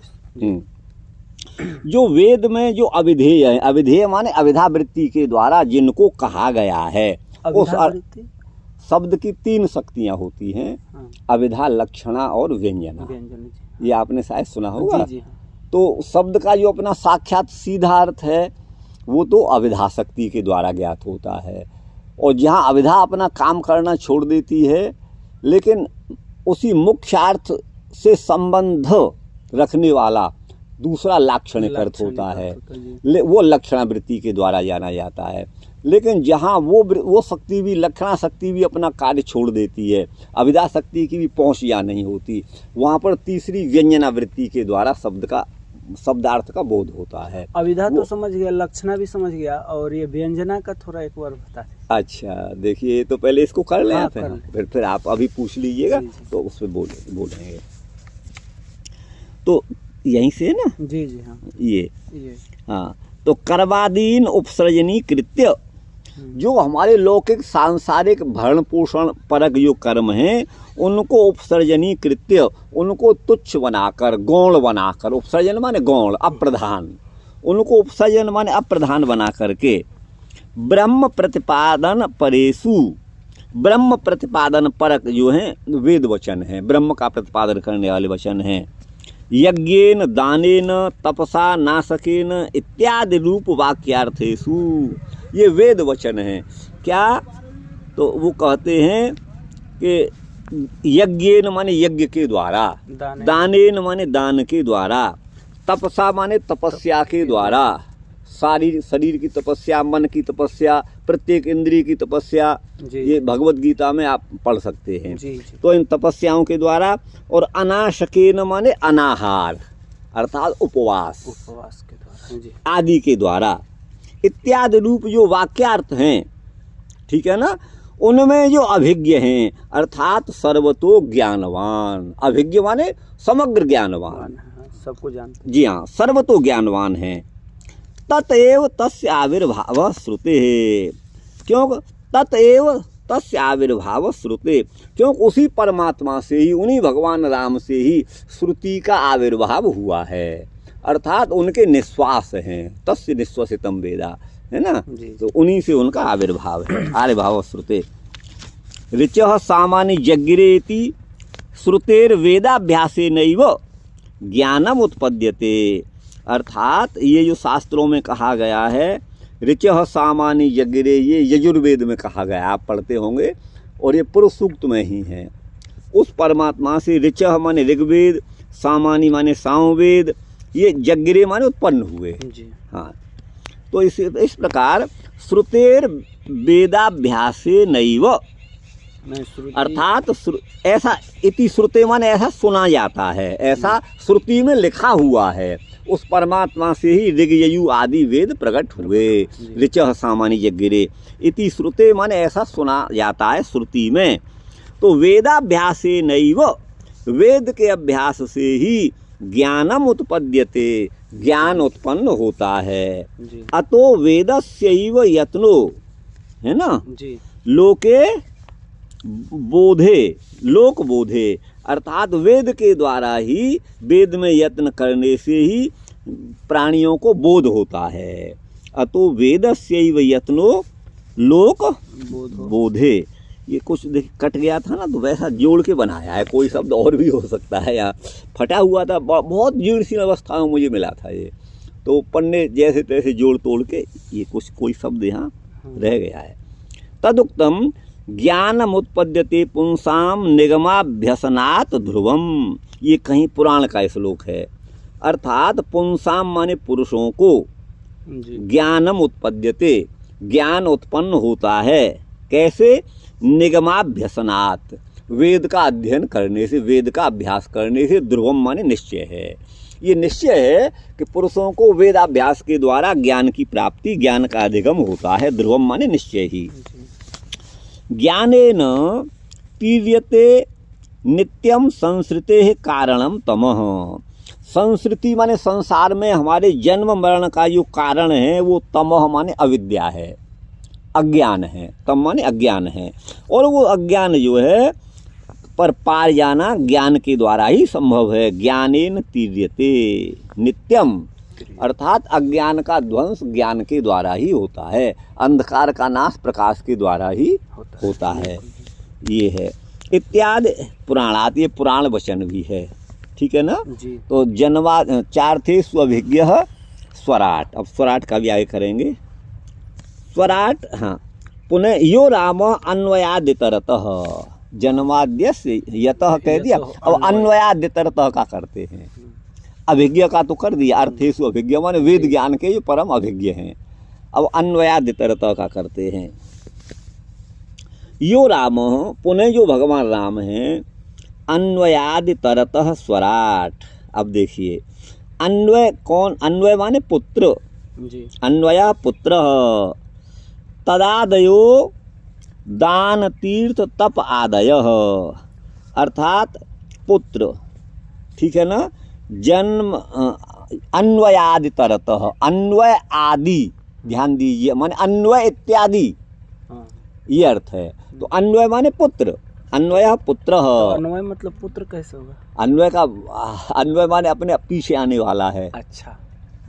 जो वेद में जो अविधेय है, अविधेय माने अविधा वृत्ति के द्वारा जिनको कहा गया है, उस शब्द की 3 शक्तियाँ होती हैं, हाँ, अविधा, लक्षणा और व्यंजना। व्यंजन जी। ये आपने शायद सुना होगा। जी जी हाँ। तो शब्द का जो अपना साक्षात सीधा अर्थ है वो तो अविधा शक्ति के द्वारा ज्ञात होता है, और जहाँ अविधा अपना काम करना छोड़ देती है, लेकिन उसी मुख्यार्थ से संबंध रखने वाला दूसरा लाक्षणिक अर्थ होता है, वो लक्षणावृत्ति के द्वारा जाना जाता है। लेकिन जहाँ वो शक्ति भी, लक्षणा शक्ति भी अपना कार्य छोड़ देती है, अविधा शक्ति की भी पहुँच या नहीं होती, वहाँ पर तीसरी व्यंजनावृत्ति के द्वारा शब्दार्थ का बोध होता है। अविधा तो समझ गया, लक्षणा भी समझ गया, और ये व्यंजना का थोड़ा एक बार बता दें। अच्छा देखिए, तो पहले इसको कर लें, हाँ, फिर आप अभी पूछ लीजिएगा तो उस पर बोलेंगे। तो यहीं से ना, जी जी हाँ, ये हाँ, तो कर्मादीन उपसर्जनी कृत्य, जो हमारे लौकिक सांसारिक भरण पोषण परक जो कर्म हैं, उनको उपसर्जनी कृत्य, उनको तुच्छ बनाकर, गौण बनाकर, उपसर्जन माने गौण, अप्रधान, उनको उपसर्जन माने अप्रधान बना करके ब्रह्म प्रतिपादन परेशु, ब्रह्म प्रतिपादन परक जो हैं वेद वचन हैं, ब्रह्म का प्रतिपादन करने वाले वचन हैं, यज्ञेन दानेन तपसा नासकेन इत्यादि रूप वाक्यार्थेषु, ये वेद वचन हैं। क्या? तो वो कहते हैं कि यज्ञेन माने यज्ञ के द्वारा, दानेन माने दान के द्वारा, तपसा माने तपस्या के द्वारा, शरीर की तपस्या, मन की तपस्या, प्रत्येक इंद्रिय की तपस्या, ये भगवत गीता में आप पढ़ सकते हैं। जी। तो इन तपस्याओं के द्वारा, और अनाशकेन माने अनाहार अर्थात उपवास के द्वारा, जी, आदि के द्वारा, इत्यादि रूप जो वाक्यार्थ हैं, ठीक है ना, उनमें जो अभिज्ञ हैं अर्थात सर्वतो ज्ञानवान, अभिज्ञ माने समग्र ज्ञानवान, सबको जानते, जी हाँ, सर्वतो ज्ञानवान हैं। ततएव तस्य आविर्भाव श्रुते, क्यों ततएव तस्य आविर्भाव श्रुते, क्योंकि उसी परमात्मा से ही, उन्हीं भगवान राम से ही श्रुति का आविर्भाव हुआ है, अर्थात उनके निश्वास हैं, तस्य निश्वसितम वेदा, है ना, तो उन्हीं से उनका आविर्भाव है। आविर्भाव श्रुते ऋचः सामान्य जग्गिरेति श्रुतेर वेदाभ्यासे नैव ज्ञानम उत्पद्यते, अर्थात ये जो शास्त्रों में कहा गया है, ऋचः सामान्य जग्गिरे, ये यजुर्वेद में कहा गया, आप पढ़ते होंगे, और ये पुरुष सूक्त में ही है। उस परमात्मा से ऋचः माने ऋग्वेद, सामान्य माने सामवेद, ये जग्गिरे माने उत्पन्न हुए जी। हाँ, तो इस प्रकार श्रुतेर वेदाभ्यासे नैव, अर्थात ऐसा, इति श्रुते माने ऐसा सुना जाता है, ऐसा श्रुति में लिखा हुआ है, उस परमात्मा से ही ऋग यजु आदि वेद प्रकट हुए। ऋचः सामान्य जग्गिरे इति श्रुते माने ऐसा सुना जाता है श्रुति में। तो वेदाभ्यासे नैव, वेद के अभ्यास से ही ज्ञानम उत्पद्यते, ज्ञान उत्पन्न होता है। अतो वेदस्यैव यत्नो, है ना जी, लोके बोधे, लोक बोधे, अर्थात वेद के द्वारा ही, वेद में यत्न करने से ही प्राणियों को बोध होता है। अतो वेदस्यैव यत्नो लोक बोधे, ये कुछ कट गया था ना, तो वैसा जोड़ के बनाया है, कोई शब्द और भी हो सकता है, या फटा हुआ था, बहुत जीर्ण सी अवस्था में मुझे मिला था ये, तो पन्ने जैसे तैसे जोड़ तोड़ के ये कोई शब्द यहाँ रह गया है। तदुक्तम ज्ञानम उत्पद्यते पुंसाम निगमाभ्यसनात् ध्रुवम, ये कहीं पुराण का श्लोक है, अर्थात पुंसाम माने पुरुषों को, ज्ञानम उत्पद्यते, ज्ञान उत्पन्न होता है, कैसे? निगमाभ्यसनात्, वेद का अध्ययन करने से, वेद का अभ्यास करने से, ध्रुवम माने निश्चय है, ये निश्चय है कि पुरुषों को वेदाभ्यास के द्वारा ज्ञान की प्राप्ति, ज्ञान का अधिगम होता है, ध्रुवम माने निश्चय ही। ज्ञानेन तीर्यते नित्यम संसृते कारणम तमः, संसृति माने संसार में हमारे जन्म मरण का जो कारण है वो तमः माने अविद्या है, अज्ञान है, तम माने अज्ञान है, और वो अज्ञान जो है पर पार जाना ज्ञान के द्वारा ही संभव है। ज्ञानेन तीर्यते नित्यम, अर्थात अज्ञान का ध्वंस ज्ञान के द्वारा ही होता है, अंधकार का नाश प्रकाश के द्वारा ही होता है। ये है इत्यादि पुराणात, ये पुराण वचन भी है, ठीक है ना। जी। तो जन्मा 4 थे स्वभिज्ञ स्वराट, अब स्वराट का भी आगे करेंगे। स्वराट, हाँ, पुनः यो राम अन्वयादितरतः, जन्माद्यस्य यतः कह दिया, अब अन्वयादितरतः का करते हैं। अभिज्ञ का तो कर दिया, अर्थेषु अभिज्ञ माने वेद ज्ञान के जो परम अभिज्ञ हैं। अब अन्वयादितरतः का करते हैं। यो राम, पुनः जो भगवान राम हैं, अन्वयादितरतः स्वराट। अब देखिए अन्वय कौन, अन्वय माने पुत्र, जी। अन्वय पुत्र, तदादयो दान तीर्थ तप आदय, अर्थात पुत्र, ठीक है ना। जन्म अन्वयादितरतः, अन्वय आदि, ध्यान दीजिए, माने अन्वय इत्यादि, हाँ। ये अर्थ है। तो अन्वय माने पुत्र, अन्वय पुत्र, तो अन्वय मतलब पुत्र कैसे होगा? अन्वय का अन्वय माने अपने पीछे आने वाला है। अच्छा,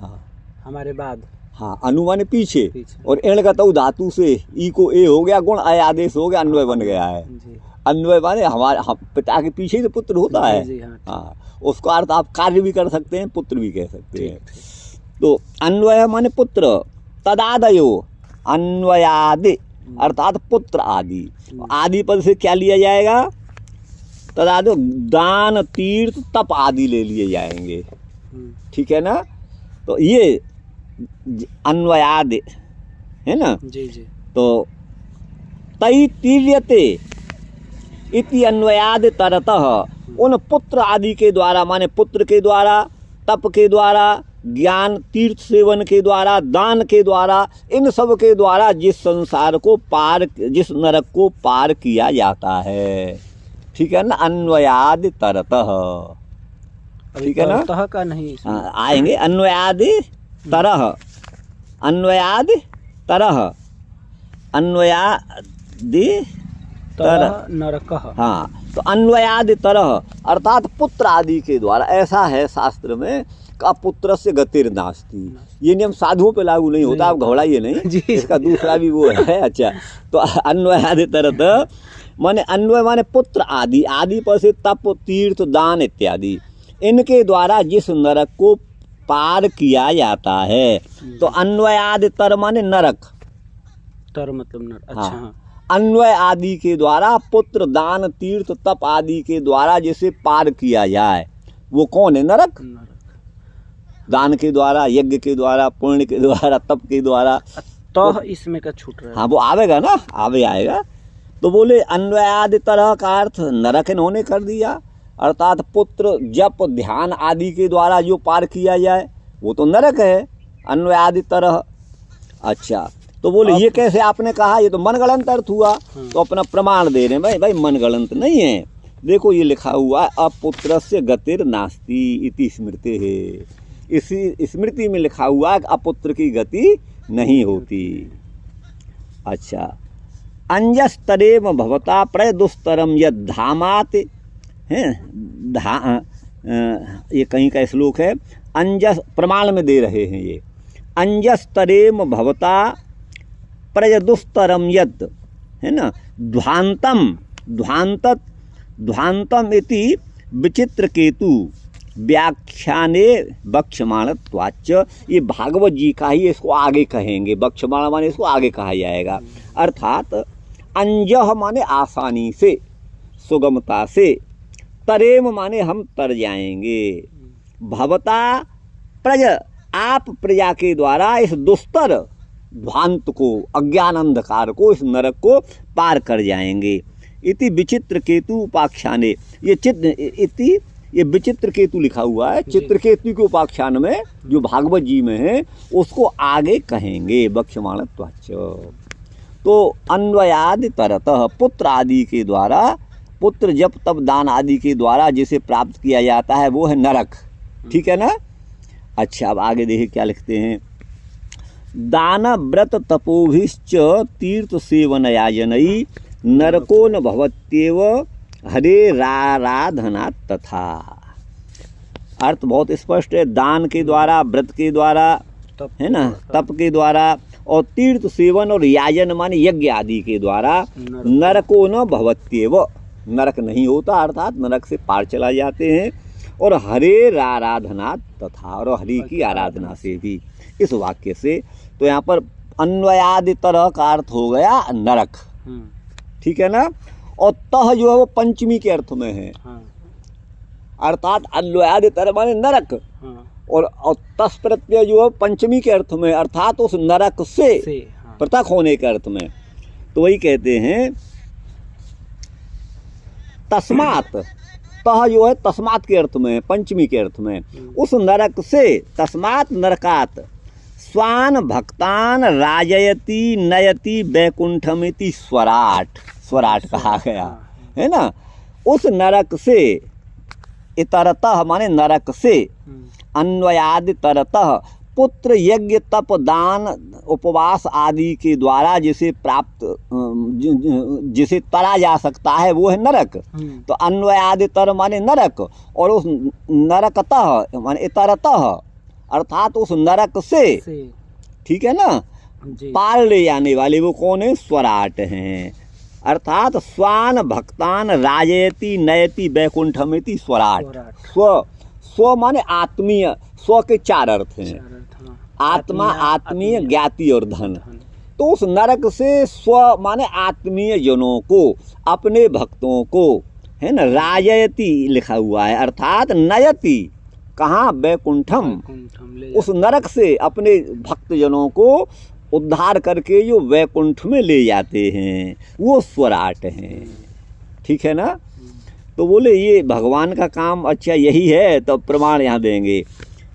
हाँ, हमारे बाद। हाँ, अनु माने पीछे, पीछे। और एण का तो धातु से ई को ए हो गया, गुण अय आदेश हो गया, अन्वय बन गया है। जी। अन्वय माने हमारे पिता के पीछे तो पुत्र होता है। जी, हाँ। हाँ, उसका अर्थ आप कार्य भी कर सकते हैं, पुत्र भी कह सकते हैं। तो अन्वय माने पुत्र, तदादयो अन्वयादि, अर्थात पुत्र आदि। आदि पद से क्या लिया जाएगा? तदादयो दान तीर्थ तप आदि ले लिए जाएंगे, ठीक है ना। तो ये अन्वयादि है ना। जी जी। तो तई तीर्यते इति अन्वयादि तरतः, उन पुत्र आदि के द्वारा, माने पुत्र के द्वारा, तप के द्वारा, ज्ञान तीर्थ सेवन के द्वारा, दान के द्वारा, इन सब के द्वारा जिस संसार को पार, जिस नरक को पार किया जाता है, ठीक है ना। अन्वयादि तरतः, ठीक है ना। तरह का नहीं, आएंगे अन्वयादि तरह, अन्वयादि तरह, अन्वयादि तरह नरकः। हाँ, तो अन्वयादि तरह अर्थात पुत्र आदि के द्वारा। ऐसा है शास्त्र में का पुत्र से गतिर नास्ति, ये नियम साधुओं पे लागू नहीं होता, आप घबराइए नहीं, इसका दूसरा भी वो है। अच्छा, तो अन्वयादि तरह माने अन्वय माने पुत्र आदि, आदि पर से तप तीर्थ दान इत्यादि, इनके द्वारा जिस नरक को पार किया जाता है। तो अन्वयादि तर माने नरक, तर मतलब नर। अच्छा, हाँ। अन्वय आदि के द्वारा पुत्र दान तीर्थ तप आदि के द्वारा जिसे पार किया जाए, वो कौन है? नरक। दान के द्वारा, यज्ञ के द्वारा, पुण्य के द्वारा, तप के द्वारा। तो इसमें का छूट रहा है। हाँ, वो आवेगा ना, आवे आएगा। तो बोले अन्वयादि तरह का अर्थ नरक इन्होंने कर दिया, अर्थात पुत्र जप ध्यान आदि के द्वारा जो पार किया जाए वो तो नरक है, अन्वयादि तरह। अच्छा, तो बोले ये कैसे आपने कहा? ये तो मनगढ़ंत अर्थ हुआ। तो अपना प्रमाण दे रहे हैं, भाई मनगढ़ंत नहीं है। देखो ये लिखा हुआ है, अपुत्रस्य गतिर नास्ति इति स्मृति है। इसी स्मृति में लिखा हुआ है कि अपुत्र की गति नहीं होती। अच्छा, अंजस्तरेम भवता प्रय दुस्तरम यद धामात है, ये कहीं का श्लोक है, अंजस प्रमाण में दे रहे हैं ये। अंजस्तरेम भवता प्रय दुस्तरम यद, है ना, ध्वांतम ध्वांतत ध्वांतम इति विचित्र केतु व्याख्याने बक्षमाणत्वाच्च। ये भागवत जी का ही, इसको आगे कहेंगे। बक्षमाण माने इसको आगे कहा जाएगा, अर्थात अंजह माने आसानी से, सुगमता से, तरेम माने हम तर जाएंगे, भवता प्रज आप प्रजा के द्वारा इस दुस्तर ध्वांत को, अज्ञान अंधकार को, इस नरक को पार कर जाएंगे। इति विचित्र केतु उपाख्याने, ये विचित्र केतु लिखा हुआ है, चित्रकेतु के उपाख्यान में जो भागवत जी में है उसको आगे कहेंगे बक्षमाणत्वाच्च। तो अन्वयादि तरतः पुत्र आदि के द्वारा, पुत्र जप तप दान आदि के द्वारा जिसे प्राप्त किया जाता है वो है नरक, ठीक है ना। अच्छा, अब आगे देखिए क्या लिखते हैं। दान व्रत तपोभिश्च तीर्थ सेवन याजनई नरको न भवत्येव हरेराराधना तथा। अर्थ बहुत स्पष्ट है। दान के द्वारा, व्रत के द्वारा, है ना, तप के द्वारा, और तीर्थ सेवन और याजन माने यज्ञ आदि के द्वारा नरको न भवत्येव, नरक नहीं होता, अर्थात नरक से पार चला जाते हैं। और हरे आराधना तथा, और हरि की आराधना से भी, इस वाक्य से। तो यहाँ पर अन्वयादि तरह का अर्थ हो गया नरक, ठीक है ना। और तह जो है वो पंचमी के अर्थ में है, अर्थात अन्वयादि तरह माने नरक, और तस प्रत्यय जो है पंचमी के अर्थ में, अर्थात उस नरक से पृथक होने के अर्थ में। तो वही कहते हैं तस्मात्, तह जो है तस्मात् के अर्थ में, पंचमी के अर्थ में, उस नरक से, तस्मात् नरकात् स्वान भक्तान राजयति नयति वैकुंठमिति स्वराट, स्वराट कहा गया है ना। उस नरक से, इतरतः माने नरक से, अन्वयादि तरतः, पुत्र यज्ञ तप दान उपवास आदि के द्वारा जिसे प्राप्त, जिसे तरा जा सकता है वो है नरक। तो अन्वयादि तर माने नरक, और उस नरकतः माने इतरतः, अर्थात उस नरक से, ठीक है ना, पार ले जाने वाले वो कौन है, स्वराट हैं। अर्थात स्वान भक्तान राजयति नयति वैकुंठमिति स्वराट। स्व, स्व माने आत्मीय, स्व के चार अर्थ हैं, आत्मा, आत्मीय, ज्ञाति और धन। तो उस नरक से स्व माने आत्मीय जनों को, अपने भक्तों को, है ना, राजयति लिखा हुआ है, अर्थात नयति, कहाँ, वैकुंठम, उस नरक से अपने भक्तजनों को उद्धार करके जो वैकुंठ में ले जाते हैं, वो स्वराट हैं, ठीक है ना। तो बोले ये भगवान का काम अच्छा यही है, तो प्रमाण यहाँ देंगे।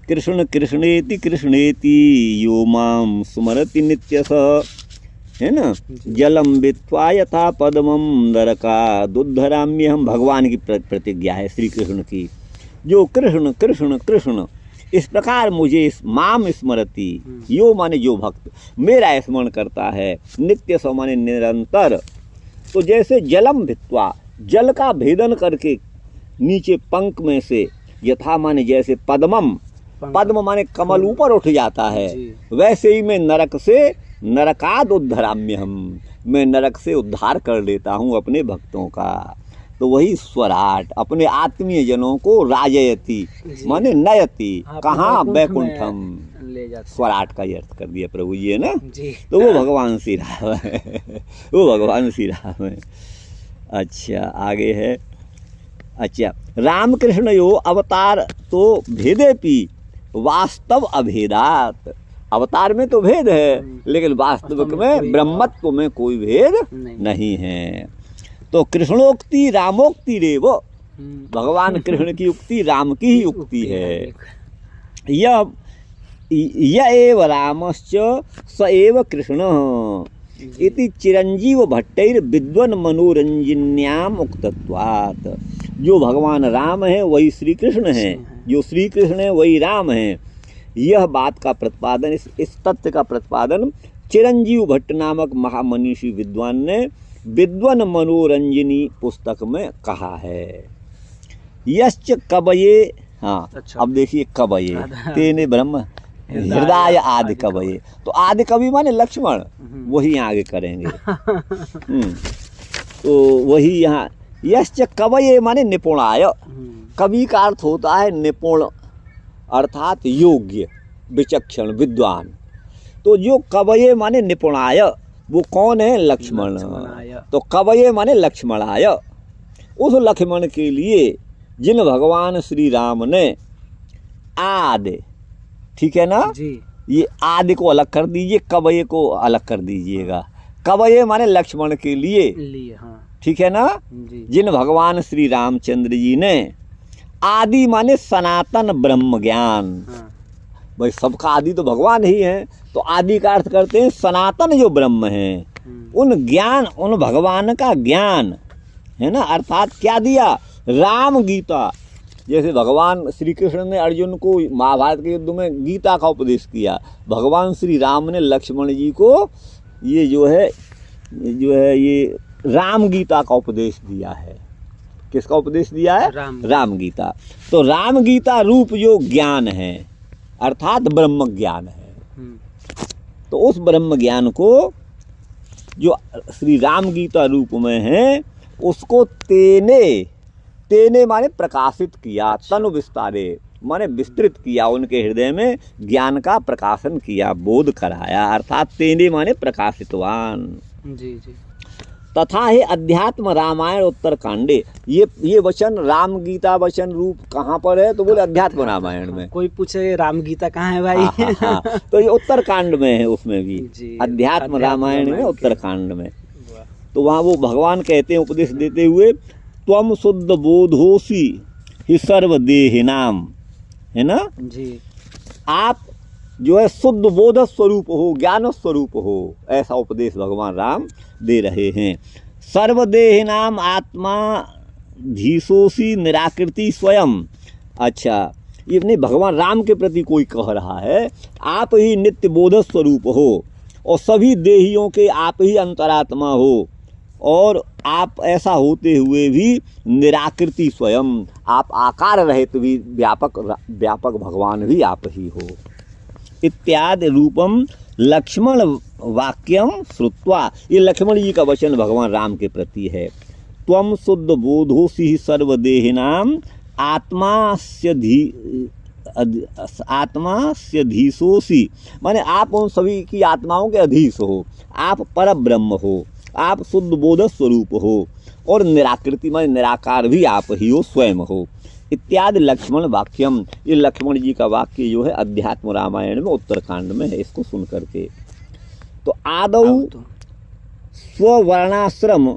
कृष्ण कृष्णेति कृष्णेति यो माम स्मरति नित्यसः, है ना, जलम वित्वा यथा पद्मम नरकादुद्धराम्यहम्, भगवान की प्रतिज्ञा है श्री कृष्ण की। जो कृष्ण कृष्ण कृष्ण इस प्रकार मुझे माम स्मरति, यो माने जो भक्त मेरा स्मरण करता है, नित्य सो माने निरंतर, तो जैसे जलम भित्वा, जल का भेदन करके नीचे पंख में से, यथा माने जैसे पद्मम, पद्म माने कमल ऊपर उठ जाता है, वैसे ही मैं नरक से, नरकाद उद्धराम्यहम्, मैं नरक से उद्धार कर लेता हूँ अपने भक्तों का। तो वही स्वराट, अपने आत्मीय जनों को राजयति माने नयति, कहाँ, वैकुंठम, स्वराट का अर्थ कर दिया प्रभु जी, है ना। तो वो भगवान श्री राम है, वो भगवान श्री राम है। अच्छा आगे है, अच्छा रामकृष्ण यो अवतार तो भेदेपि वास्तव अभेदात, अवतार में तो भेद है, लेकिन वास्तविक में ब्रह्मत्व में कोई भेद नहीं है। तो कृष्णोक्ति रामोक्ति रेव, भगवान कृष्ण की उक्ति राम की ही उक्ति है। यह एव रामश्च स एव कृष्ण इति चिरंजीव भट्टैर विद्वन मनोरंजन्याम उक्तत्वात्। जो भगवान राम है वही श्री कृष्ण है, जो श्री कृष्ण है वही राम है। यह बात का प्रतिपादन, इस तथ्य का प्रतिपादन चिरंजीव भट्ट नामक महामनीषी विद्वान ने विद्वन मनोरंजनी पुस्तक में कहा है। यश्च कवये, हाँ अच्छा। अब देखिए कवये तेने ब्रह्म हृदय आदि कवये, तो आदि कवि माने लक्ष्मण, वही आगे करेंगे। तो वही यहाँ यश्च कवये माने निपुणाय, कवि का अर्थ होता है निपुण, अर्थात योग्य, विचक्षण, विद्वान। तो जो कवये माने निपुणाय, वो कौन है, लक्ष्मण। तो कवये माने लक्ष्मणाय, उस लक्ष्मण के लिए जिन भगवान श्री राम ने आदि, ठीक है ना जी, ये आदि को अलग कर दीजिए, कवये को अलग कर दीजिएगा। कवये माने लक्ष्मण के लिए, हाँ। ठीक है ना जी। जिन भगवान श्री रामचंद्र जी ने, आदि माने सनातन ब्रह्म ज्ञान, हाँ। भाई सबका आदि तो भगवान ही है, तो आदि का अर्थ करते हैं सनातन जो ब्रह्म है, उन ज्ञान, उन भगवान का ज्ञान, है ना, अर्थात क्या दिया, राम गीता। जैसे भगवान श्री कृष्ण ने अर्जुन को महाभारत के युद्ध में गीता का उपदेश किया, भगवान श्री राम ने लक्ष्मण जी को ये जो है ये राम गीता का उपदेश दिया है। किसका उपदेश दिया है, राम गीता। तो राम गीता रूप जो ज्ञान है, अर्थात ब्रह्म ज्ञान है, तो उस ब्रह्म ज्ञान को जो श्री राम गीता रूप में है उसको तेने माने प्रकाशित किया, तनु विस्तारे माने विस्तृत किया, उनके हृदय में ज्ञान का प्रकाशन किया, बोध कराया, अर्थात तेने माने प्रकाशितवान। जी जी। तथा है अध्यात्म रामायण उत्तरकांडे, ये वचन राम गीता वचन रूप कहाँ पर है? तो बोले अध्यात्म रामायण में। कोई पूछे राम गीता कहाँ है भाई? हाँ, तो ये उत्तरकांड में है, उसमें भी जी, अध्यात्म रामायण में उत्तरकांड में। वाह। तो वहाँ वो भगवान कहते हैं उपदेश देते हुए, त्वम शुद्ध बोधोसी ही सर्वदेहिनाम, है ना जी। आप जो है शुद्ध बोध स्वरूप हो, ज्ञान स्वरूप हो, ऐसा उपदेश भगवान राम दे रहे हैं। सर्वदेहिनाम आत्मा धीसोसी निराकृति स्वयं। अच्छा, ये नहीं भगवान राम के प्रति कोई कह रहा है, आप ही नित्य बोध स्वरूप हो और सभी देहियों के आप ही अंतरात्मा हो, और आप ऐसा होते हुए भी निराकृति स्वयं, आप आकार रहित भी व्यापक भगवान भी आप ही हो। इत्यादि रूपम लक्ष्मण वाक्यम श्रुत्वा, ये लक्ष्मण जी का वचन भगवान राम के प्रति है। त्वम शुद्ध बोधोसी सर्वदेहिनाम आत्मा से धीसोसी, माने आप उन सभी की आत्माओं के अधीश हो, आप पर ब्रह्म हो, आप शुद्ध बोध स्वरूप हो, और निराकृति माने निराकार भी आप ही हो, स्वयं हो। इत्यादि लक्ष्मण वाक्यम, ये लक्ष्मण जी का वाक्य जो है अध्यात्म रामायण में उत्तरकांड में है। इसको सुन करके तो आदौ स्ववर्णाश्रम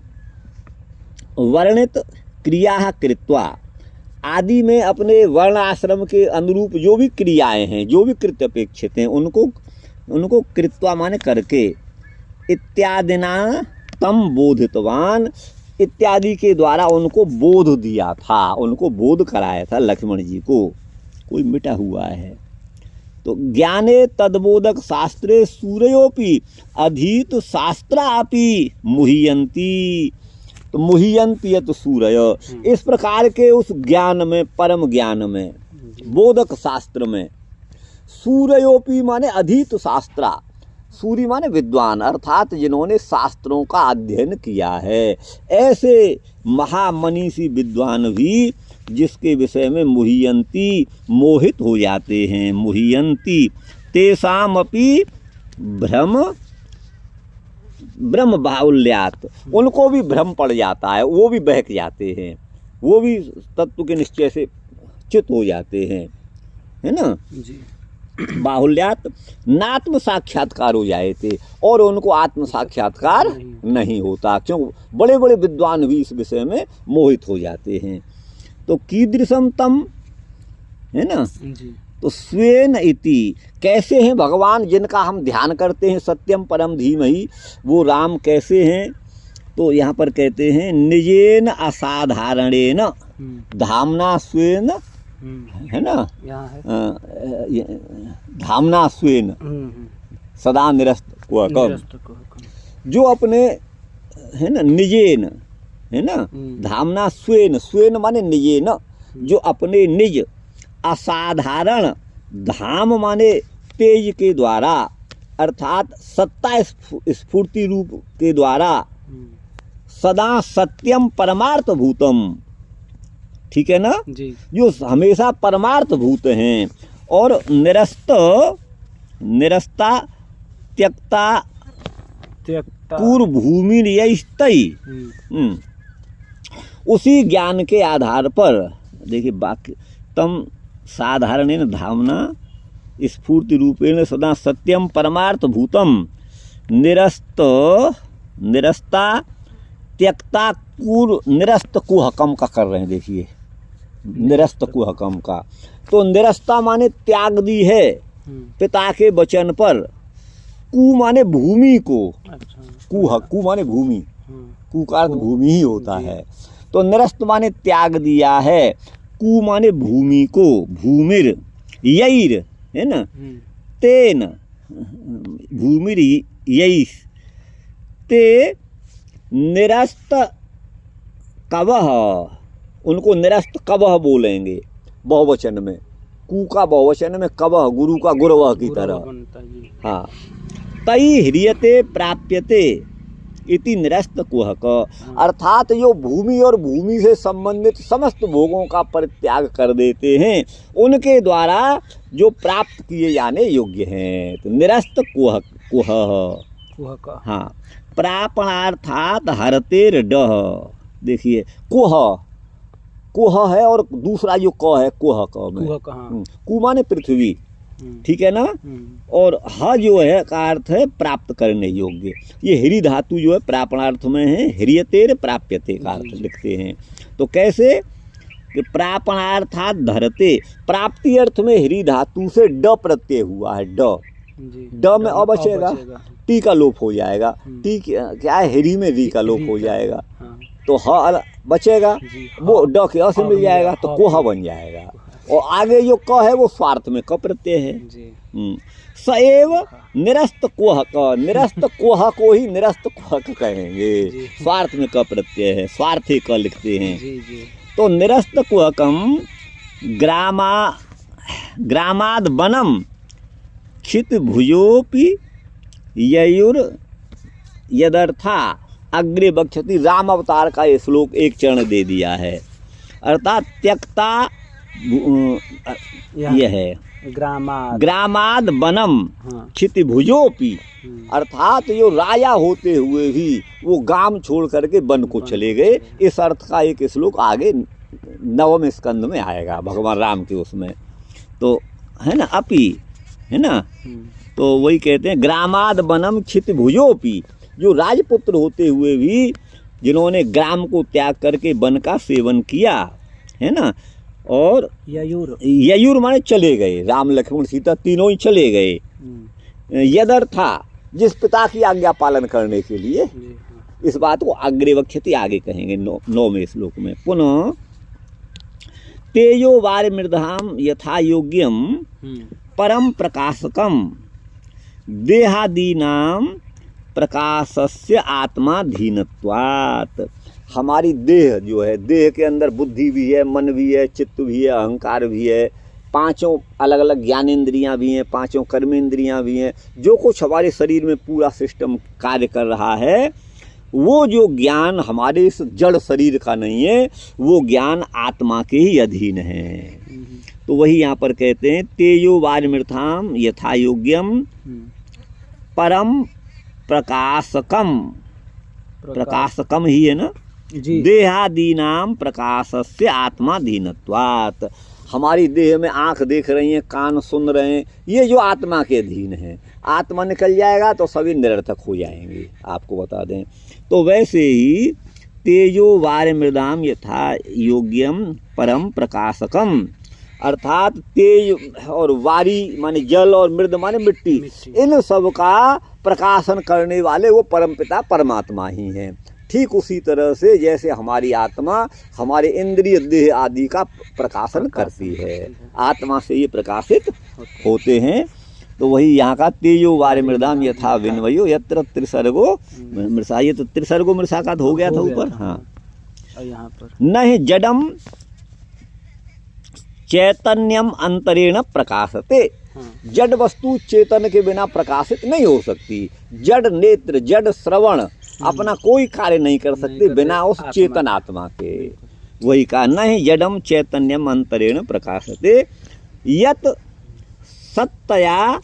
वर्णित क्रिया कृत्वा, आदि में अपने वर्ण आश्रम के अनुरूप जो भी क्रियाएं हैं, जो भी कृत्य अपेक्षित हैं, उनको कृत्वा माने करके, इत्यादिना तम बोधितवान, इत्यादि के द्वारा उनको बोध दिया था, उनको बोध कराया था लक्ष्मण जी को। कोई मिटा हुआ है तो ज्ञाने तद्बोधक शास्त्रे सूर्योपि अधीत शास्त्रापि मुह्यंती, तो मुह्यंती तो सूर्य, इस प्रकार के उस ज्ञान में, परम ज्ञान में, बोधक शास्त्र में, सूर्योपि माने अधीत शास्त्रा, सूर्य माने विद्वान, अर्थात जिन्होंने शास्त्रों का अध्ययन किया है, ऐसे महामनीषी विद्वान भी जिसके विषय में मुह्यंती मोहित हो जाते हैं, मुह्यंती तेषामपि ब्रह्म बाहुल्यात, उनको भी भ्रम पड़ जाता है, वो भी बहक जाते हैं, वो भी तत्व के निश्चय से च्युत हो जाते हैं, है ना जी। बाहुल्यात नात्म साक्षात्कार हो जाए थे, और उनको आत्म साक्षात्कार नहीं होता, क्यों? बड़े बड़े विद्वान भी इस विषय में मोहित हो जाते हैं। तो कीदृशम तम, है ना जी। तो स्वेन इति, कैसे हैं भगवान जिनका हम ध्यान करते हैं, सत्यम परम धीमहि, वो राम कैसे हैं? तो यहाँ पर कहते हैं निजेन असाधारणेन धामना स्वेन, है ना, यहाँ है धामना स्वेन सदा निरस्त कुहकम, जो अपने, है ना, निजेन, है ना, धामना स्वेन, स्वेन माने निजेन, जो अपने निज, असाधारण, धाम माने तेज के द्वारा, अर्थात सत्ता स्फूर्ति रूप के द्वारा, सदा सत्यम परमार्थ भूतम, ठीक है ना जी, जो हमेशा परमार्थ भूत हैं, और निरस्ता त्यक्ता पूर्व भूमि नियस्तई, उसी ज्ञान के आधार पर देखिए बाकी तम साधारणेन धामना स्फूर्ति रूपेण सदा सत्यम परमार्थ भूतम निरस्ता त्यक्ता निरस्त कुहकम का कर रहे हैं, देखिए निरस्त कुहकम का, तो निरस्ता माने त्याग दी है पिता के वचन पर, कु माने भूमि को, कु माने भूमि, कु का अर्थ भूमि ही होता है, तो निरस्त माने त्याग दिया है, कु माने भूमि को, भूमिर यैर, है ना, तेन भूमिर यैस, ते निरस्त कवह, उनको निरस्त कवह बोलेंगे बहुवचन में, कु का बहुवचन में, कवह गुरु का गुरवह की तरह, हाँ, तई ह्रियते प्राप्यते इति निरस्त कुहक। अर्थात जो भूमि और भूमि से संबंधित समस्त भोगों का परित्याग कर देते हैं, उनके द्वारा जो प्राप्त किए जाने योग्य हैं। तो निरस्त कुहक कुह, हाँ, प्रापणार्थात हरतेर डह। देखिए कुह है और दूसरा जो क है कुह क में, कु माने पृथ्वी, ठीक है ना। और ह जो है का अर्थ है प्राप्त करने योग्य। ये ह्री धातु जो है प्रापणार्थ में है, ह्रियतेर प्राप्यते का अर्थ लिखते हैं। तो कैसे कि प्रापणार्थात धरते, प्राप्ति अर्थ में ह्री धातु से ड प्रत्यय हुआ है। ड में अब बचेगा, टी का लोप हो जाएगा। टी क्या है, ह्री में री का लोप हो जाएगा, तो ह बचेगा, वो ड के अ से मिल जाएगा, तो कोह बन जाएगा। और आगे जो क है वो स्वार्थ में क प्रत्यय है। सएव निरस्त कोह क, निरस्त कोह को ही निरस्त कोह कहेंगे। स्वार्थ में क प्रत्यय है, स्वार्थे क लिखते हैं। तो निरस्त कुहकम ग्रामाद वनम क्षित भुजोपि ययुर यदर्था अग्रे बक्षति। राम अवतार का ये श्लोक एक चरण दे दिया है। अर्थात त्यक्ता यह है ग्रामाद वनम क्षितिभुजोपि, अर्थात जो राजा होते हुए भी वो गांव छोड़ करके वन को चले गए। इस अर्थ का एक श्लोक आगे 9वें स्कंद में आएगा भगवान राम के उसमें, तो है ना, अपि है ना। तो वही कहते हैं ग्रामाद वनम क्षितिभुजोपि, जो राजपुत्र होते हुए भी जिन्होंने ग्राम को त्याग करके वन का सेवन किया, है ना। और ययुर माने चले गए, राम लक्ष्मण सीता तीनों ही चले गए। यदर्था, जिस पिता की आज्ञा पालन करने के लिए। इस बात को अग्रे वक्षति आगे कहेंगे 9वें श्लोक में। पुनः तेजो वार मृधाम यथा योग्यम परम प्रकाशकम देहादीनाम प्रकाशस्य आत्मा धीनत्वात्। हमारी देह जो है, देह के अंदर बुद्धि भी है, मन भी है, चित्त भी है, अहंकार भी है, पांचों अलग अलग ज्ञानेंद्रियां भी हैं, पांचों कर्मेंद्रियां भी हैं। जो कुछ हमारे शरीर में पूरा सिस्टम कार्य कर रहा है, वो जो ज्ञान हमारे इस जड़ शरीर का नहीं है, वो ज्ञान आत्मा के ही अधीन है। तो वही यहाँ पर कहते हैं तेजो वारिमृथाम यथा योग्यम परम प्रकाशकम, प्रकाशकम ही है ना, देहादीनाम प्रकाशस्य आत्मा धीनत्वात्। हमारी देह में आंख देख रही हैं, कान सुन रहे हैं, ये जो आत्मा के अधीन है। आत्मा निकल जाएगा तो सभी निरर्थक हो जाएंगे, आपको बता दें। तो वैसे ही तेजो वार मृदाम यथा योग्यम परम प्रकाशकम, अर्थात तेज और वारी माने जल और मृद माने मिट्टी, इन सब का प्रकाशन करने वाले वो परमपिता परमात्मा ही हैं। ठीक उसी तरह से जैसे हमारी आत्मा हमारे इंद्रिय देह आदि का प्रकाशन करती है, आत्मा से ये प्रकाशित होते हैं। तो वही यहाँ का तेजो वार मृदाम यथा विन्वयो यत्र त्रिसर्गो मृषा, ये तो त्रिसर्गो मृषा का हो गया था ऊपर। हाँ, यहाँ पर नहीं जडम चैतन्यम अंतरेण प्रकाशते। जड़ वस्तु चेतन के बिना प्रकाशित नहीं हो सकती। जड़ नेत्र, जड़ श्रवण अपना कोई कार्य नहीं कर सकते बिना उस चेतन आत्मा के। वही कहा नहीं जडम चैतन्यम अंतरेण प्रकाशते यत सत्तया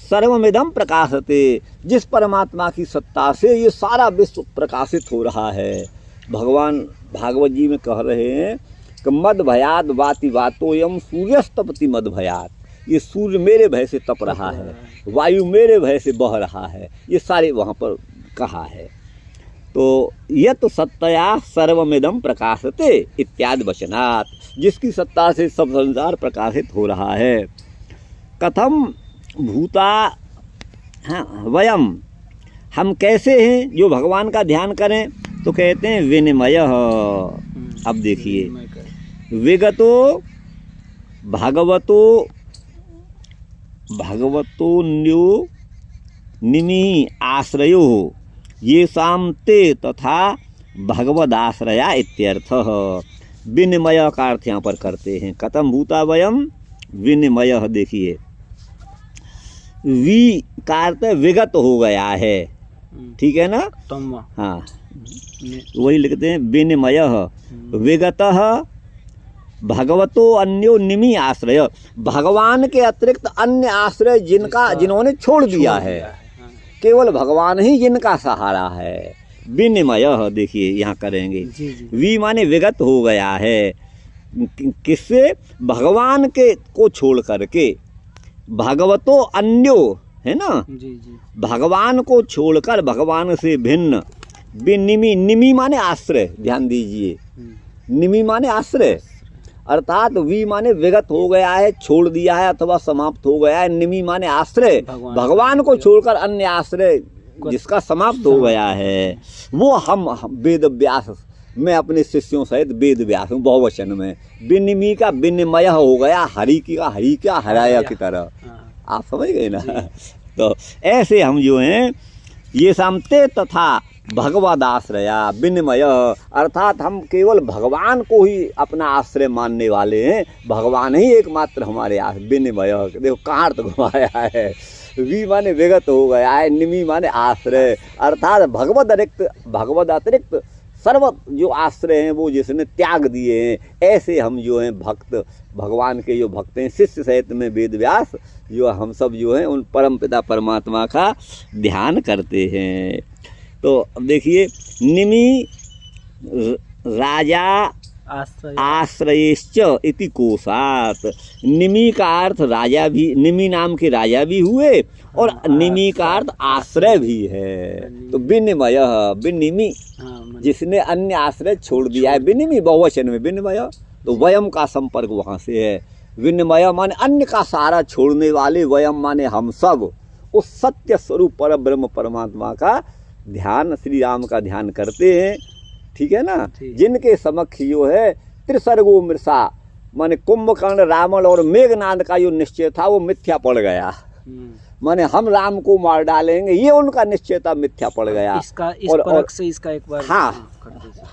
सर्वमिदम प्रकाशते। जिस परमात्मा की सत्ता से ये सारा विश्व प्रकाशित हो रहा है। भगवान भागवत जी में कह रहे हैं कि मद भयाद वाति वातोयम सूर्यस्तपति मद भयाद। ये सूर्य मेरे भय से तप रहा है, वायु मेरे भय से बह रहा है, ये सारे वहाँ पर कहा है। तो यत सत्तया सर्वमिदम प्रकाशते इत्यादि वचनात्, जिसकी सत्ता से सब संसार प्रकाशित हो रहा है। कथम भूता वयम, हम कैसे हैं जो भगवान का ध्यान करें, तो कहते हैं विनिमय। अब देखिए विगतो भगवतो न्यो निमि आश्रयो ये शाम ते तथा भगवदाश्रया इत्यर्थः। विनिमय का अर्थ यहाँ पर करते हैं। कथम भूता वयम विनिमय। देखिए वी का अर्थ विगत हो गया है, ठीक है ना। तम हाँ वही लिखते हैं विनिमय विगत भगवतो अन्यो निमि आश्रय, भगवान के अतिरिक्त अन्य आश्रय जिन्होंने छोड़ दिया है, केवल भगवान ही जिनका सहारा है। विनिमय देखिए यहाँ करेंगे, वी माने विगत हो गया है, किससे, भगवान के को छोड़ करके, भगवतो अन्यो है ना, भगवान को छोड़कर भगवान से भिन्न, निमि, निमि माने आश्रय, ध्यान दीजिए, निमि माने आश्रय, अर्थात वी माने विगत हो गया है, छोड़ दिया है अथवा समाप्त हो गया है, निमि माने आश्रय, भगवान को छोड़कर अन्य आश्रय जिसका समाप्त हो गया है, वो हम वेद व्यास, मैं अपने शिष्यों सहित वेद व्यास हूँ बहुवचन में, विनिमि का विनिमय हो गया, हरि की का हरि क्या हराया की तरह, आप समझ गए ना। तो ऐसे हम जो हैं ये समते तथा भगवद आश्रया विनिमय, अर्थात हम केवल भगवान को ही अपना आश्रय मानने वाले हैं, भगवान ही एकमात्र हमारे विनिमय, देखो कहाँ तो घुमाया है, वी माने विगत हो गया है, निमि माने आश्रय, अर्थात भगवद अतिरिक्त सर्व जो आश्रय हैं वो जिसने त्याग दिए हैं, ऐसे हम जो हैं भक्त, भगवान के जो भक्त हैं, शिष्य सहित में वेद व्यास जो हम सब जो हैं उन परम पिता परमात्मा का ध्यान करते हैं। तो अब देखिए निमि राजा आश्रयश्च इति कोशात, निमि का अर्थ राजा भी, निमि नाम के राजा भी हुए और निमि का अर्थ आश्रय भी है। तो विनिमय विनिमि जिसने अन्य आश्रय छोड़ दिया है, विनिमि बहुवचन में विनिमय, तो वयम का संपर्क वहाँ से है, विनिमय माने अन्य का सहारा छोड़ने वाले, वयम माने हम सब, उस सत्य स्वरूप पर ब्रह्म परमात्मा का ध्यान, श्री राम का ध्यान करते हैं, ठीक है ना। जिनके समक्ष जो है त्रिसर्गो मृषा माने कुंभकर्ण, रावण और मेघनाद का जो निश्चय था वो मिथ्या पड़ गया, माने हम राम को मार डालेंगे, ये उनका निश्चयता मिथ्या पड़ गया। इसका इस परख से इसका एक बार हाँ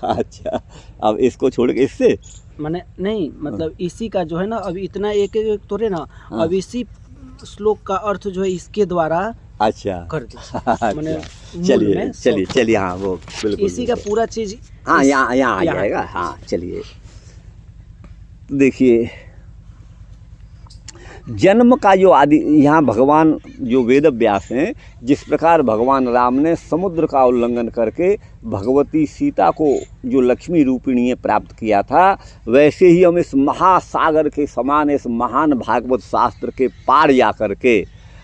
अच्छा, अब इसको छोड़ के इससे माने नहीं, मतलब इसी का जो है ना, अब इतना एक एक तोड़े ना, अब इसी श्लोक का अर्थ जो है इसके द्वारा अच्छा कर दे, चलिए हाँ वो बिल्कुल इसी का पूरा चीज हाँ यहाँ आ जाएगा। हाँ चलिए देखिए, जन्म का जो आदि, यहाँ भगवान जो वेद व्यास हैं, जिस प्रकार भगवान राम ने समुद्र का उल्लंघन करके भगवती सीता को जो लक्ष्मी रूपिणी प्राप्त किया था, वैसे ही हम इस महासागर के समान इस महान भागवत शास्त्र के पार जा करके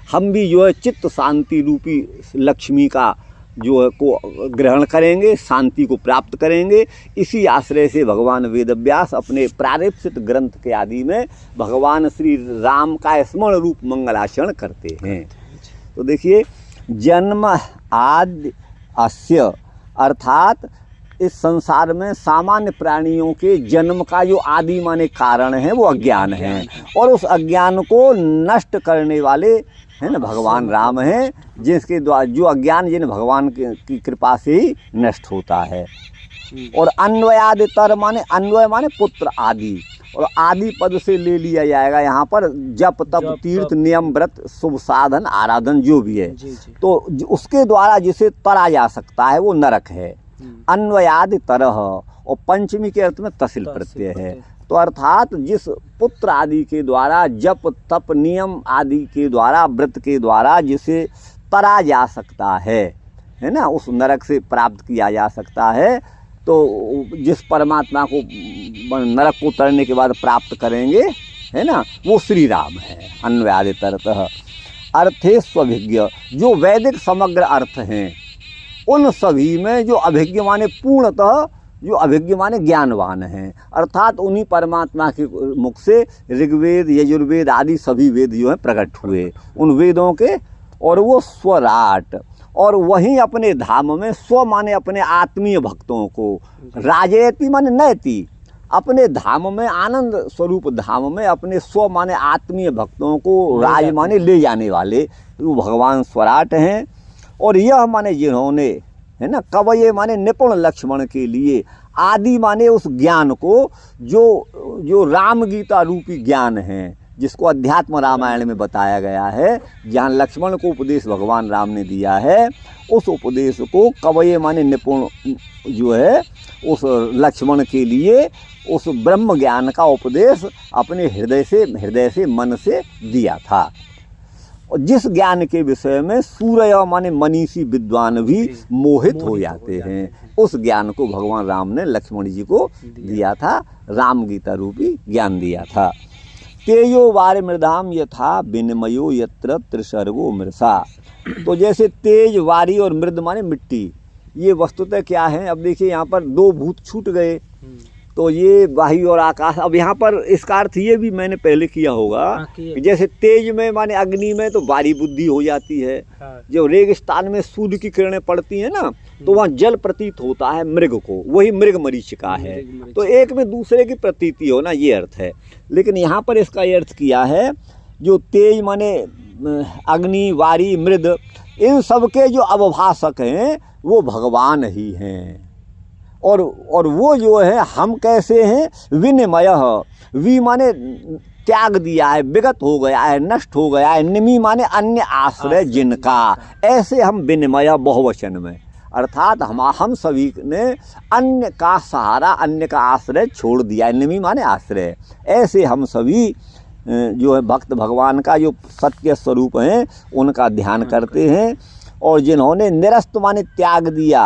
हम भी जो है चित्त शांति रूपी लक्ष्मी का जो है को ग्रहण करेंगे, शांति को प्राप्त करेंगे। इसी आश्रय से भगवान वेदव्यास अपने प्रारंभिक ग्रंथ के आदि में भगवान श्री राम का स्मरण रूप मंगलाचरण करते हैं। तो देखिए, जन्म आदि अस्य, अर्थात इस संसार में सामान्य प्राणियों के जन्म का जो आदि माने कारण है वो अज्ञान है, और उस अज्ञान को नष्ट करने वाले है ना भगवान राम हैं, जिसके द्वारा जो अज्ञान जिन भगवान की कृपा से ही नष्ट होता है। और अन्वयादि तर माने, अन्वय माने पुत्र आदि, और आदि पद से ले लिया जाएगा यहाँ पर जप तप तीर्थ नियम व्रत शुभ साधन आराधन जो भी है, तो उसके द्वारा जिसे तरा जा सकता है वो नरक है। अन्वयादि तरह, और पंचमी के अर्थ में तहसील प्रत्यय है, तो अर्थात जिस पुत्र आदि के द्वारा जप तप नियम आदि के द्वारा व्रत के द्वारा जिसे तरा जा सकता है ना, उस नरक से प्राप्त किया जा सकता है। तो जिस परमात्मा को नरक को तरने के बाद प्राप्त करेंगे है ना, वो श्री राम है। अन्वयादि तरतः अर्थे स्वभिज्ञ, जो वैदिक समग्र अर्थ हैं उन सभी में जो अभिज्ञ माने पूर्णतः, जो अभिज्ञ माने ज्ञानवान हैं, अर्थात उन्हीं परमात्मा के मुख से ऋग्वेद यजुर्वेद आदि सभी वेद जो हैं प्रकट हुए, उन वेदों के, और वो स्वराट, और वहीं अपने धाम में स्व माने अपने आत्मीय भक्तों को, राजयति माने नयति, अपने धाम में आनंद स्वरूप धाम में अपने स्व माने आत्मीय भक्तों को राज माने ले जाने वाले वो भगवान स्वराट हैं। और यह माने जिन्होंने है ना, कवये माने निपुण लक्ष्मण के लिए, आदि माने उस ज्ञान को जो राम गीता रूपी ज्ञान है, जिसको अध्यात्म रामायण में बताया गया है, जहाँ लक्ष्मण को उपदेश भगवान राम ने दिया है, उस उपदेश को कवये माने निपुण जो है उस लक्ष्मण के लिए उस ब्रह्म ज्ञान का उपदेश अपने हृदय से मन से दिया था। और जिस ज्ञान के विषय में सूर्य माने मनीषी विद्वान भी मोहित हो जाते हैं, उस ज्ञान को भगवान राम ने लक्ष्मण जी को दिया था, राम गीता रूपी ज्ञान दिया था। तेजो वार मृदाम यथा विनिमयो यत्र त्रिसर्गो मृषा। तो जैसे तेज, वारी और मृद माने मिट्टी, ये वस्तुतः क्या है? अब देखिए यहाँ पर दो भूत छूट गए, तो ये वायु और आकाश। अब यहाँ पर इसका अर्थ ये भी मैंने पहले किया होगा कि जैसे तेज में माने अग्नि में तो वारी बुद्धि हो जाती है, जो रेगिस्तान में सूर्य की किरणें पड़ती हैं ना, तो वहाँ जल प्रतीत होता है मृग को, वही मृग मरीचिका है। तो एक में दूसरे की प्रतीति होना, ये अर्थ है। लेकिन यहाँ पर इसका ये अर्थ किया है, जो तेज माने अग्नि, वारी, मृद, इन सब के जो अवभाषक हैं वो भगवान ही हैं। और वो जो है हम कैसे हैं? विनिमय, वी माने त्याग दिया है, विगत हो गया है, नष्ट हो गया है, निमि माने अन्य आश्रय जिनका, ऐसे हम विनिमय बहुवचन में, अर्थात हम सभी ने अन्य का सहारा, अन्य का आश्रय छोड़ दिया है। निमि माने आश्रय। ऐसे हम सभी जो है भक्त भगवान का जो सत्य स्वरूप हैं उनका ध्यान करते हैं। और जिन्होंने निरस्त माने त्याग दिया,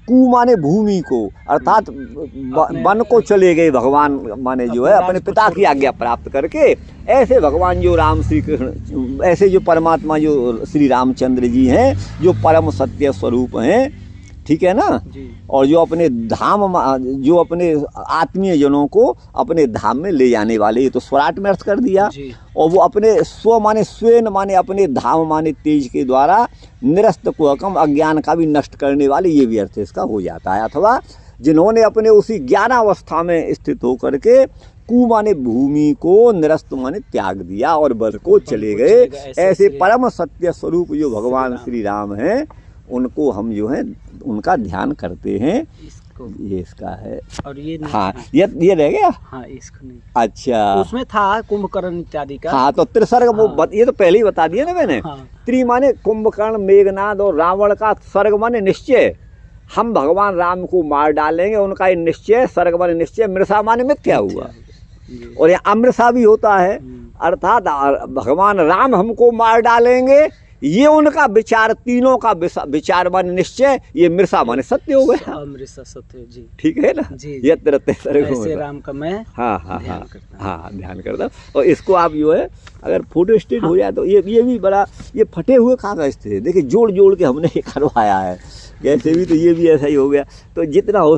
कु माने भूमि को, अर्थात वन को चले गए भगवान माने जो है अपने पिता की आज्ञा प्राप्त करके, ऐसे भगवान जो राम श्री कृष्ण, ऐसे जो परमात्मा जो श्री रामचंद्र जी हैं, जो परम सत्य स्वरूप हैं, ठीक है ना जी। और जो अपने धाम, जो अपने आत्मीय जनों को अपने धाम में ले जाने वाले, ये तो स्वराट में अर्थ कर दिया। और वो अपने स्व माने स्वेन माने अपने धाम माने तेज के द्वारा निरस्त कुहकम अज्ञान का भी नष्ट करने वाले, ये भी अर्थ इसका हो जाता है। अथवा जिन्होंने अपने उसी ज्ञानावस्था में स्थित होकर के कु माने भूमि को, निरस्त माने त्याग दिया और वर को चले गए, ऐसे परम सत्य स्वरूप जो भगवान श्री राम हैं, उनको हम जो है उनका ध्यान करते हैं। ये इसका है। और ये हाँ, ये रह गया। हाँ, इसको नहीं। अच्छा, उसमें था कुंभकर्ण इत्यादि का। हाँ, तो त्रिसर्ग वो ये तो पहले ही बता दिया ना मैंने। हाँ। त्रि माने कुंभकर्ण, मेघनाद और रावण का, सर्ग माने निश्चय, हम भगवान राम को मार डालेंगे, उनका ये निश्चय, सर्ग माने निश्चय, मृषा माने मिथ्या हुआ। और ये अमृषा भी होता है, अर्थात भगवान राम हमको मार डालेंगे, ये उनका विचार, तीनों का विचार माने निश्चय, ये मृषा माने सत्य हो गया। मृषा सत्य जी, ठीक है ना जी। ऐसे राम का मैं हाँ ध्यान करता हूँ। और इसको आप जो है अगर फोटो स्टेट हो जाए तो ये भी बड़ा, ये फटे हुए कागज थे, देखिए जोड़ जोड़ के हमने ये करवाया है, कैसे भी, तो ये भी ऐसा ही हो गया। तो जितना हो